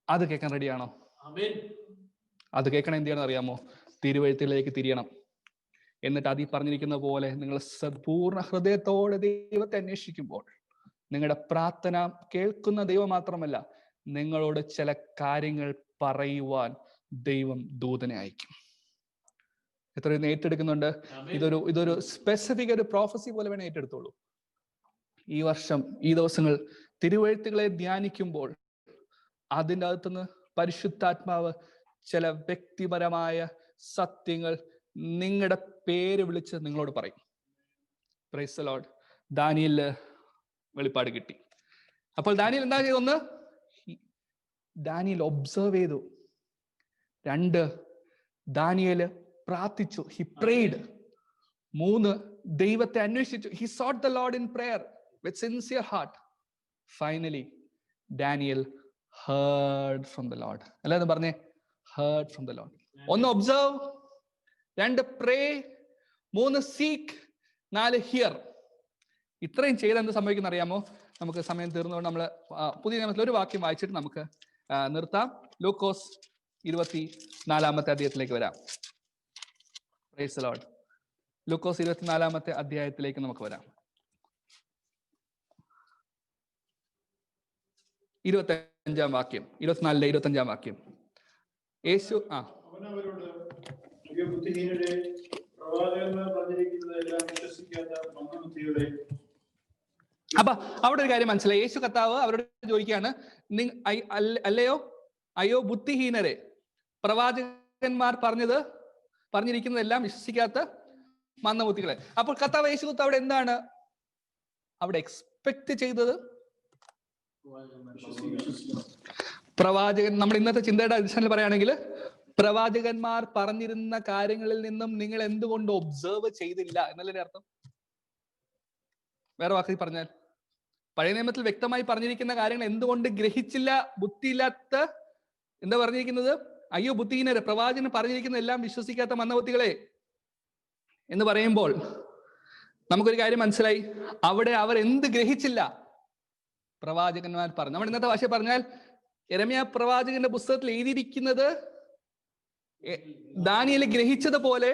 അത് കേൾക്കാൻ റെഡിയാണോ? അത് കേൾക്കണം. എന്ത് ചെയ്യണം അറിയാമോ? തിരുവെഴുത്തിലേക്ക് തിരിയണം. എന്നിട്ട് അതിൽ പറഞ്ഞിരിക്കുന്ന പോലെ നിങ്ങൾ പൂർണ്ണ ഹൃദയത്തോടെ ദൈവത്തെ അന്വേഷിക്കുമ്പോൾ നിങ്ങളുടെ പ്രാർത്ഥന കേൾക്കുന്ന ദൈവം മാത്രമല്ല, നിങ്ങളോട് ചില കാര്യങ്ങൾ പറയുവാൻ ദൈവം ദൂതനെ അയക്കും. എത്ര ഏറ്റെടുക്കുന്നുണ്ട്? ഇതൊരു സ്പെസിഫിക് ഒരു പ്രോഫസി പോലെ വേണേ ഏറ്റെടുത്തോളൂ. ഈ വർഷം ഈ ദിവസങ്ങൾ തിരുവെഴുത്തുകളെ ധ്യാനിക്കുമ്പോൾ അതിൻ്റെ അകത്തുനിന്ന് പരിശുദ്ധാത്മാവ് ചില വ്യക്തിപരമായ സത്യങ്ങൾ നിങ്ങളുടെ പേര് വിളിച്ച് നിങ്ങളോട് പറയും. Price the Lord. ദാനിയേലിന് വെളിപ്പാട് കിട്ടി. അപ്പോൾ ദാനിയേൽ എന്താ ചെയ്തു? ഒന്ന്, ദാനിയേൽ ഒബ്സർവ് ചെയ്തു. രണ്ട്, ദാനിയേല് പ്രാർത്ഥിച്ചു. He prayed. മൂന്ന്, ദൈവത്തെ അന്വേഷിച്ചു. He sought the Lord in prayer with sincere heart. Finally, Daniel heard from the Lord. എല്ലാവരും പറഞ്ഞേ, heard from the Lord. ഒന്ന്, ഒബ്സർവ്. രണ്ട്, പ്രേ. മൂന്ന്, സീക്ക്. നാല്, ഹിയർ. ഇത്രയും ചെയ്ത് എന്ത് സംഭവിക്കുന്ന അറിയാമോ? നമുക്ക് സമയം തീർന്നുകൊണ്ട് നമ്മൾ പുതിയ നിയമത്തിൽ ഒരു വാക്യം വായിച്ചിട്ട് നമുക്ക് നിർത്താം. ലൂക്കോസ് 24 അധ്യായത്തിലേക്ക് വരാം. Price the Lord. ലൂക്കോസ് 24 അധ്യായത്തിലേക്ക് നമുക്ക് വരാം. 25 വാക്യം, 24 25 വാക്യം. യേശു അവനവരോട്, അയ്യോ ബുദ്ധിഹീനരെ, പ്രവാചകന്മാർ പറഞ്ഞിരിക്കുന്നതെല്ലാം വിശ്വസിക്കാത്ത മന്ദബുദ്ധികളെ. അപ്പൊ അവിടെ ഒരു കാര്യം മനസ്സിലായി. യേശു കർത്താവ് അവരോട് ചോദിക്കുകയാണ്, അയ്യോ ബുദ്ധിഹീനരെ, പ്രവാചകന്മാർ പറഞ്ഞിരിക്കുന്നതെല്ലാം വിശ്വസിക്കാത്ത മന്ദബുദ്ധികളെ. അപ്പോൾ കർത്താവ് യേശു കർത്താവ് അവിടെ എന്താണ് അവിടെ എക്സ്പെക്ട് ചെയ്തത്? പ്രവാചകൻ, നമ്മുടെ ഇന്നത്തെ ചിന്തയുടെ അടിസ്ഥാനത്തിൽ പറയുകയാണെങ്കിൽ, പ്രവാചകന്മാർ പറഞ്ഞിരുന്ന കാര്യങ്ങളിൽ നിന്നും നിങ്ങൾ എന്തുകൊണ്ട് ഒബ്സർവ് ചെയ്തില്ല എന്നല്ലേ അർത്ഥം? വേറെ വാക്കിൽ പറഞ്ഞാൽ, പഴയ നിയമത്തിൽ വ്യക്തമായി പറഞ്ഞിരിക്കുന്ന കാര്യങ്ങൾ എന്തുകൊണ്ട് ഗ്രഹിച്ചില്ല, ബുദ്ധിയില്ലാത്ത, എന്താ പറഞ്ഞിരിക്കുന്നത്? അയ്യോ ബുദ്ധിഹീനരെ, പ്രവാചകൻ പറഞ്ഞിരിക്കുന്ന എല്ലാം വിശ്വസിക്കാത്ത മന്ദബുദ്ധികളെ എന്ന് പറയുമ്പോൾ നമുക്കൊരു കാര്യം മനസ്സിലായി. അവിടെ അവർ എന്ത് ഗ്രഹിച്ചില്ല? പ്രവാചകന്മാർ പറഞ്ഞു. നമ്മൾ ഇന്നത്തെ ഭാഷ പറഞ്ഞാൽ യെരമ്യാ പ്രവാചകന്റെ പുസ്തകത്തിൽ എഴുതിയിരിക്കുന്നത് ദാനിയേൽ ഗ്രഹിച്ചതുപോലെ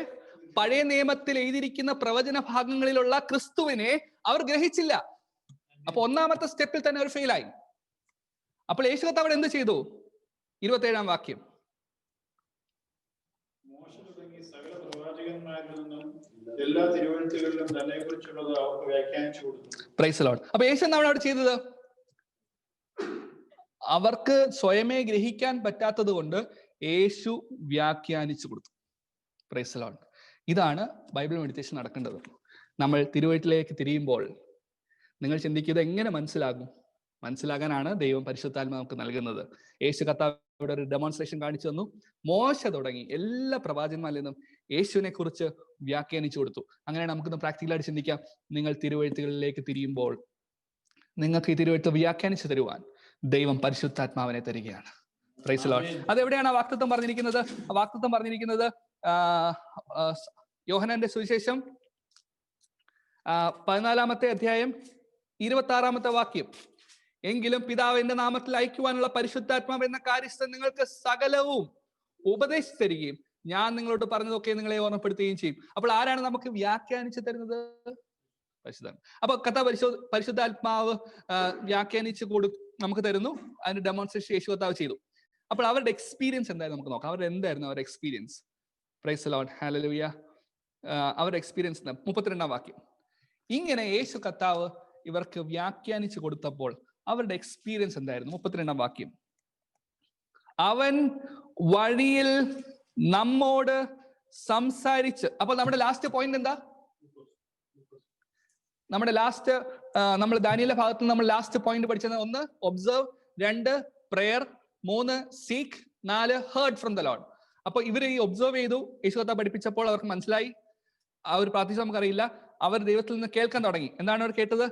പഴയ നിയമത്തിൽ എഴുതിയിരിക്കുന്ന പ്രവചന ഭാഗങ്ങളിലുള്ള ക്രിസ്തുവിനെ അവർ ഗ്രഹിച്ചില്ല. അപ്പൊ ഒന്നാമത്തെ സ്റ്റെപ്പിൽ തന്നെ അവർ ഫെയിലായി. അപ്പോൾ യേശു കർത്താവ് അവിടെ എന്ത് ചെയ്തു? 27-ാം വാക്യം, മോശ തുടങ്ങി സകല പ്രവാചകന്മാരിൽ നിന്നും എല്ലാ തിരുവെഴുത്തുകളിലും തന്നെ കുറിച്ചുള്ളത് അവർക്ക് വ്യാഖ്യാനിച്ചു കൊടുത്തു. Price the Lord. അപ്പൊ യേശു എന്താണ് അവിടെ ചെയ്തത്? അവർക്ക് സ്വയമേ ഗ്രഹിക്കാൻ പറ്റാത്തത് കൊണ്ട് യേശു വ്യാഖ്യാനിച്ചു കൊടുത്തു. Price the lord. ഇതാണ് ബൈബിൾ മെഡിറ്റേഷൻ നടക്കേണ്ടത്. നമ്മൾ തിരുവെഴുത്തിലേക്ക് തിരിയുമ്പോൾ നിങ്ങൾ ചിന്തിക്കുക, എങ്ങനെ മനസ്സിലാകും? മനസ്സിലാകാനാണ് ദൈവം പരിശുദ്ധാത്മ നമുക്ക് നൽകുന്നത്. യേശു കർത്താവിടെ ഒരു ഡെമോൺസ്ട്രേഷൻ കാണിച്ചു തന്നു. മോശ തുടങ്ങി എല്ലാ പ്രവാചകന്മാരിൽ നിന്നും യേശുവിനെ കുറിച്ച് വ്യാഖ്യാനിച്ചു കൊടുത്തു. അങ്ങനെ നമുക്കൊന്ന് പ്രാക്ടിക്കലായിട്ട് ചിന്തിക്കാം. നിങ്ങൾ തിരുവെഴുത്തുകളിലേക്ക് തിരിയുമ്പോൾ നിങ്ങൾക്ക് ഈ തിരുവെഴുത്ത് വ്യാഖ്യാനിച്ചു തരുവാൻ ദൈവം പരിശുദ്ധാത്മാവിനെ തരികയാണ്. Praise the lord. അതെവിടെയാണ് ആ വാക്തത്വം പറഞ്ഞിരിക്കുന്നത്? ആ വാക്തത്വം പറഞ്ഞിരിക്കുന്നത് യോഹന്നാന്റെ സുവിശേഷം 14-ാമത്തെ അധ്യായം 26-ാമത്തെ വാക്യം. എങ്കിലും പിതാവ് എന്റെ നാമത്തിൽ അയക്കുവാനുള്ള പരിശുദ്ധാത്മാവ് എന്ന കാര്യസ്ഥൻ നിങ്ങൾക്ക് സകലവും ഉപദേശിച്ചു തരികയും ഞാൻ നിങ്ങളോട് പറഞ്ഞതൊക്കെ നിങ്ങളെ ഓർമ്മപ്പെടുത്തുകയും ചെയ്യും. അപ്പോൾ ആരാണ് നമുക്ക് വ്യാഖ്യാനിച്ചു തരുന്നത്? പരിശുദ്ധാത്മ. അപ്പൊ പരിശുദ്ധാത്മാവ് വ്യാഖ്യാനിച്ചു നമുക്ക് തരുന്നു. അതിന്റെ ഡെമോൺസ്ട്രേഷൻ യേശു കർത്താവ് ചെയ്തു. അപ്പോൾ അവരുടെ എക്സ്പീരിയൻസ് എന്തായിരുന്നു നമുക്ക് നോക്കാം. അവരുടെ എന്തായിരുന്നു അവരുടെ experience? Price the lord, hallelujah. അവരുടെ എക്സ്പീരിയൻസ് 32-ാം വാക്യം. ഇങ്ങനെ യേശു കർത്താവ് ഇവർക്ക് വ്യാഖ്യാനിച്ചു കൊടുത്തപ്പോൾ അവരുടെ എക്സ്പീരിയൻസ് എന്തായിരുന്നു? 32-ാം വാക്യം. അവൻ വഴിയിൽ നമ്മോട് സംസാരിച്ച്. അപ്പോൾ നമ്മുടെ ലാസ്റ്റ് പോയിന്റ് എന്താ? നമ്മൾ ദാനിയേലിന്റെ ഭാഗത്ത് നമ്മൾ ലാസ്റ്റ് പോയിന്റ് പഠിച്ചത് 1 observe, 2 prayer, 3 seek, 4 heard from the Lord. അപ്പൊ ഇവർ ഈ ഒബ്സർവ് ചെയ്തു, യേശു കർത്താവ് പഠിപ്പിച്ചപ്പോൾ അവർക്ക് മനസ്സിലായി. അവർ പ്രാർത്ഥിച്ചു നമുക്കറിയില്ല. അവർ ദൈവത്തിൽ നിന്ന് കേൾക്കാൻ തുടങ്ങി. എന്താണ് അവർ കേട്ടത്?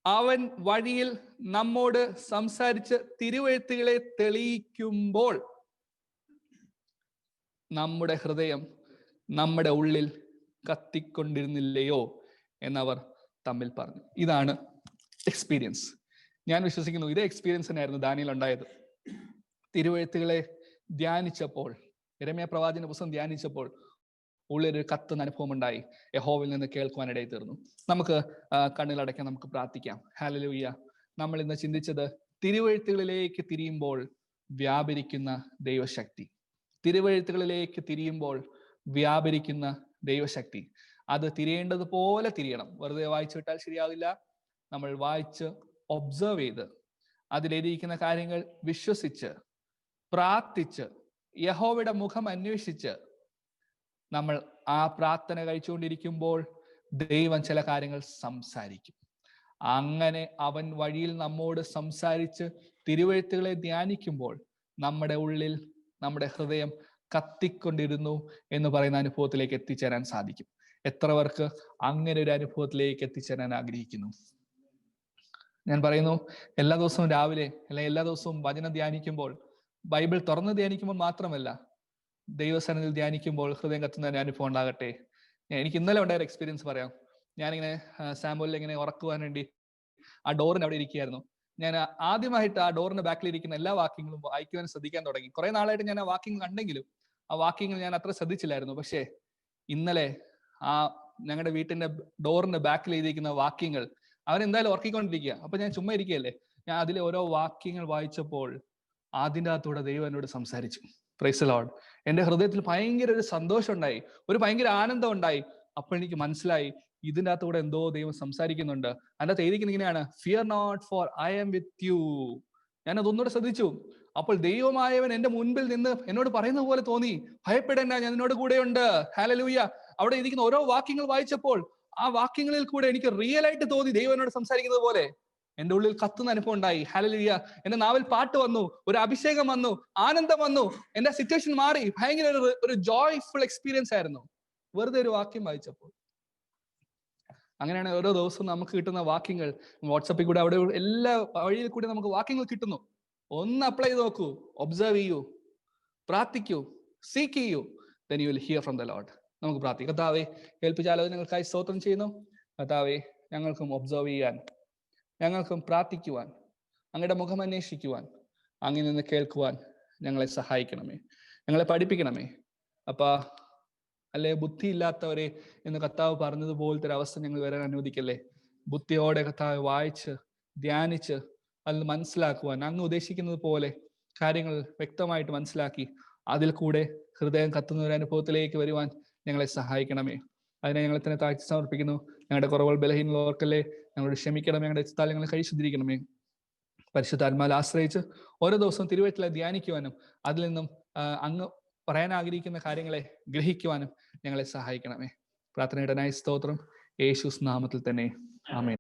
അവൻ വഴിയിൽ നമ്മോട് സംസാരിച്ച് തിരുവെഴുത്തുകളെ തെളിയിക്കുമ്പോൾ നമ്മുടെ ഹൃദയം നമ്മുടെ ഉള്ളിൽ കത്തിക്കൊണ്ടിരുന്നില്ലയോ എന്നവർ തമ്മിൽ പറഞ്ഞു. ഇതാണ് എക്സ്പീരിയൻസ്. ഞാൻ വിശ്വസിക്കുന്നു ഇതേ എക്സ്പീരിയൻസ് തന്നെയായിരുന്നു ദാനിയേൽ ഉണ്ടായത്. തിരുവെഴുത്തുകളെ ധ്യാനിച്ചപ്പോൾ, യെരമ്യാ പ്രവാചകന്റെ പുസ്തകം ധ്യാനിച്ചപ്പോൾ ഉള്ളിലൊരു കത്തുന്ന അനുഭവം ഉണ്ടായി. യഹോവയിൽ നിന്ന് കേൾക്കുവാനിടയിൽ തീർന്നു. നമുക്ക് കണ്ണുകളടയ്ക്കാൻ, നമുക്ക് പ്രാർത്ഥിക്കാം. ഹല്ലേലൂയ. നമ്മൾ ഇന്ന് ചിന്തിച്ചത് തിരുവെഴുത്തുകളിലേക്ക് തിരിയുമ്പോൾ വ്യാപരിക്കുന്ന ദൈവശക്തി. തിരുവെഴുത്തുകളിലേക്ക് തിരിയുമ്പോൾ വ്യാപരിക്കുന്ന ദൈവശക്തി. അത് തിരിയേണ്ടതുപോലെ തിരിയണം. വെറുതെ വായിച്ചു വിട്ടാൽ ശരിയാവില്ല. നമ്മൾ വായിച്ച് ഒബ്സർവ് ചെയ്ത് അതിലെഴുതിയിരിക്കുന്ന കാര്യങ്ങൾ വിശ്വസിച്ച് പ്രാർത്ഥിച്ച് യഹോവയുടെ മുഖം അന്വേഷിച്ച് നമ്മൾ ആ പ്രാർത്ഥന കഴിച്ചുകൊണ്ടിരിക്കുമ്പോൾ ദൈവം ചില കാര്യങ്ങൾ സംസാരിക്കും. അങ്ങനെ അവൻ വഴിയിൽ നമ്മോട് സംസാരിച്ച് തിരുവെഴുത്തുകളെ ധ്യാനിക്കുമ്പോൾ നമ്മുടെ ഉള്ളിൽ നമ്മുടെ ഹൃദയം കത്തിക്കൊണ്ടിരുന്നു എന്ന് പറയുന്ന അനുഭവത്തിലേക്ക് എത്തിച്ചേരാൻ സാധിക്കും. എത്ര പേർക്ക് അങ്ങനെ ഒരു അനുഭവത്തിലേക്ക് എത്തിച്ചേരാൻ ആഗ്രഹിക്കുന്നു? ഞാൻ പറയുന്നു, എല്ലാ ദിവസവും രാവിലെ അല്ലെങ്കിൽ എല്ലാ ദിവസവും വചനം ധ്യാനിക്കുമ്പോൾ, ബൈബിൾ തുറന്ന് ധ്യാനിക്കുമ്പോൾ മാത്രമല്ല, ദൈവസന്നിധിയിൽ ധ്യാനിക്കുമ്പോൾ ഹൃദയം കത്തുന്ന അനുഭവം ഉണ്ടാകട്ടെ. എനിക്ക് ഇന്നലെ ഉണ്ടായ ഒരു എക്സ്പീരിയൻസ് പറയാം. ഞാനിങ്ങനെ സാമുവലിൽ ഇങ്ങനെ ഉറക്കുവാൻ വേണ്ടി ആ ഡോറിന് അവിടെ ഇരിക്കുകയായിരുന്നു. ഞാൻ ആദ്യമായിട്ട് ആ ഡോറിന്റെ ബാക്കിൽ ഇരിക്കുന്ന എല്ലാ വാക്യങ്ങളും വായിക്കുവാൻ ശ്രദ്ധിക്കാൻ തുടങ്ങി. കുറെ നാളായിട്ട് ഞാൻ ആ വാക്യങ്ങൾ കണ്ടെങ്കിലും ആ വാക്യങ്ങൾ ഞാൻ അത്ര ശ്രദ്ധിച്ചില്ലായിരുന്നു. പക്ഷേ ഇന്നലെ ആ ഞങ്ങളുടെ വീട്ടിന്റെ ഡോറിന്റെ ബാക്കിൽ എഴുതിയിരിക്കുന്ന വാക്യങ്ങൾ അവരെന്തായാലും ഉറക്കിക്കൊണ്ടിരിക്കുക. അപ്പൊ ഞാൻ ചുമ്മാ ഇരിക്കുകയല്ലേ, ഞാൻ അതിലെ ഓരോ വാക്യങ്ങൾ വായിച്ചപ്പോൾ അതിൻ്റെ അകത്തൂടെ ദൈവം എന്നോട് സംസാരിച്ചു. Price the Lord. എന്റെ ഹൃദയത്തിൽ ഭയങ്കര ഒരു സന്തോഷം ഉണ്ടായി, ഒരു ഭയങ്കര ആനന്ദം ഉണ്ടായി. അപ്പോൾ എനിക്ക് മനസ്സിലായി ഇതിൻ്റെ അകത്തൂടെ എന്തോ ദൈവം സംസാരിക്കുന്നുണ്ട്. അതിൻ്റെ അകത്ത് എഴുതിക്കുന്ന ഇങ്ങനെയാണ്, fear not for I am with you. ഞാൻ അതൊന്നുകൂടെ ശ്രദ്ധിച്ചു. അപ്പോൾ ദൈവമായവൻ എന്റെ മുൻപിൽ നിന്ന് എന്നോട് പറയുന്ന പോലെ തോന്നി, ഭയപ്പെടേണ്ട, ഞാൻ നിന്നോട് കൂടെയുണ്ട്. ഹല്ലേലൂയ. അവിടെ ഇരിക്കുന്ന ഓരോ വാക്യങ്ങൾ വായിച്ചപ്പോൾ ആ വാക്യങ്ങളിൽ കൂടെ എനിക്ക് റിയൽ ആയിട്ട് തോന്നി ദൈവം എന്നോട് സംസാരിക്കുന്നത് പോലെ. എന്റെ ഉള്ളിൽ കത്തുന്ന അനുഭവം ഉണ്ടായി. ഹല്ലേലൂയ. എന്റെ നാവിൽ പാട്ട് വന്നു, ഒരു അഭിഷേകം വന്നു, ആനന്ദം വന്നു, എന്റെ സിറ്റുവേഷൻ മാറി. ഭയങ്കര ഒരു ജോയ്ഫുൾ എക്സ്പീരിയൻസ് ആയിരുന്നു വെറുതെ ഒരു വാക്യം വായിച്ചപ്പോൾ. അങ്ങനെയാണെങ്കിൽ ഓരോ ദിവസവും നമുക്ക് കിട്ടുന്ന വാക്യങ്ങൾ വാട്സപ്പിൽ കൂടെ അവിടെ എല്ലാ വഴിയിൽ കൂടി നമുക്ക് വാക്യങ്ങൾ കിട്ടുന്നു. ഒന്ന് അപ്ലൈ ചെയ്ത് നോക്കൂ, ഒബ്സർവ് ചെയ്യൂ, പ്രാർത്ഥിക്കൂ, സീക്ക് ചെയ്യൂ, then you will hear from the Lord. നമുക്ക് പ്രാർത്ഥിക്കാം. കർത്താവേ, കേൾപ്പിച്ച ആലോചനകൾക്കായി സ്തോത്രം ചെയ്യുന്നു. കർത്താവേ, ഞങ്ങൾക്കും ഒബ്സർവ് ചെയ്യാൻ, ഞങ്ങൾക്കും പ്രാർത്ഥിക്കുവാൻ, അങ്ങയുടെ മുഖം അന്വേഷിക്കുവാൻ, അങ്ങിൽ നിന്ന് കേൾക്കുവാൻ ഞങ്ങളെ സഹായിക്കണമേ, ഞങ്ങളെ പഠിപ്പിക്കണമേ. അപ്പാ, അല്ലെ ബുദ്ധിയില്ലാത്തവരെ എന്ന് കർത്താവ് പറഞ്ഞതുപോലത്തെ ഒരു അവസ്ഥ ഞങ്ങൾ വരാൻ അനുവദിക്കല്ലേ. ബുദ്ധിയോടെ കർത്താവ് വായിച്ച് ധ്യാനിച്ച് അത് മനസ്സിലാക്കുവാൻ, അങ്ങ് ഉദ്ദേശിക്കുന്നത് പോലെ കാര്യങ്ങൾ വ്യക്തമായിട്ട് മനസ്സിലാക്കി അതിൽ കൂടെ ഹൃദയം കത്തുന്ന ഒരു അനുഭവത്തിലേക്ക് വരുവാൻ ഞങ്ങളെ സഹായിക്കണമേ. അതിനെ ഞങ്ങളെ തന്നെ താഴ്ച സമർപ്പിക്കുന്നു. ഞങ്ങളുടെ കുറവുകൾ ബലഹീനങ്ങൾ ഓർക്കല്ലേ, ഞങ്ങളോട് ക്ഷമിക്കണമേ, ഞങ്ങളുടെ സ്ഥലങ്ങളെ കഴിച്ചുതിരിക്കണമേ. പരിശുദ്ധാത്മാവിൽ ആശ്രയിച്ച് ഓരോ ദിവസവും തിരുവചനത്തെ ധ്യാനിക്കുവാനും അതിൽ നിന്നും അങ്ങ് പറയാൻ ആഗ്രഹിക്കുന്ന കാര്യങ്ങളെ ഗ്രഹിക്കുവാനും ഞങ്ങളെ സഹായിക്കണമേ. പ്രാർത്ഥനയുടെ സ്തോത്രം യേശുസ് നാമത്തിൽ തന്നെ. ആമേൻ.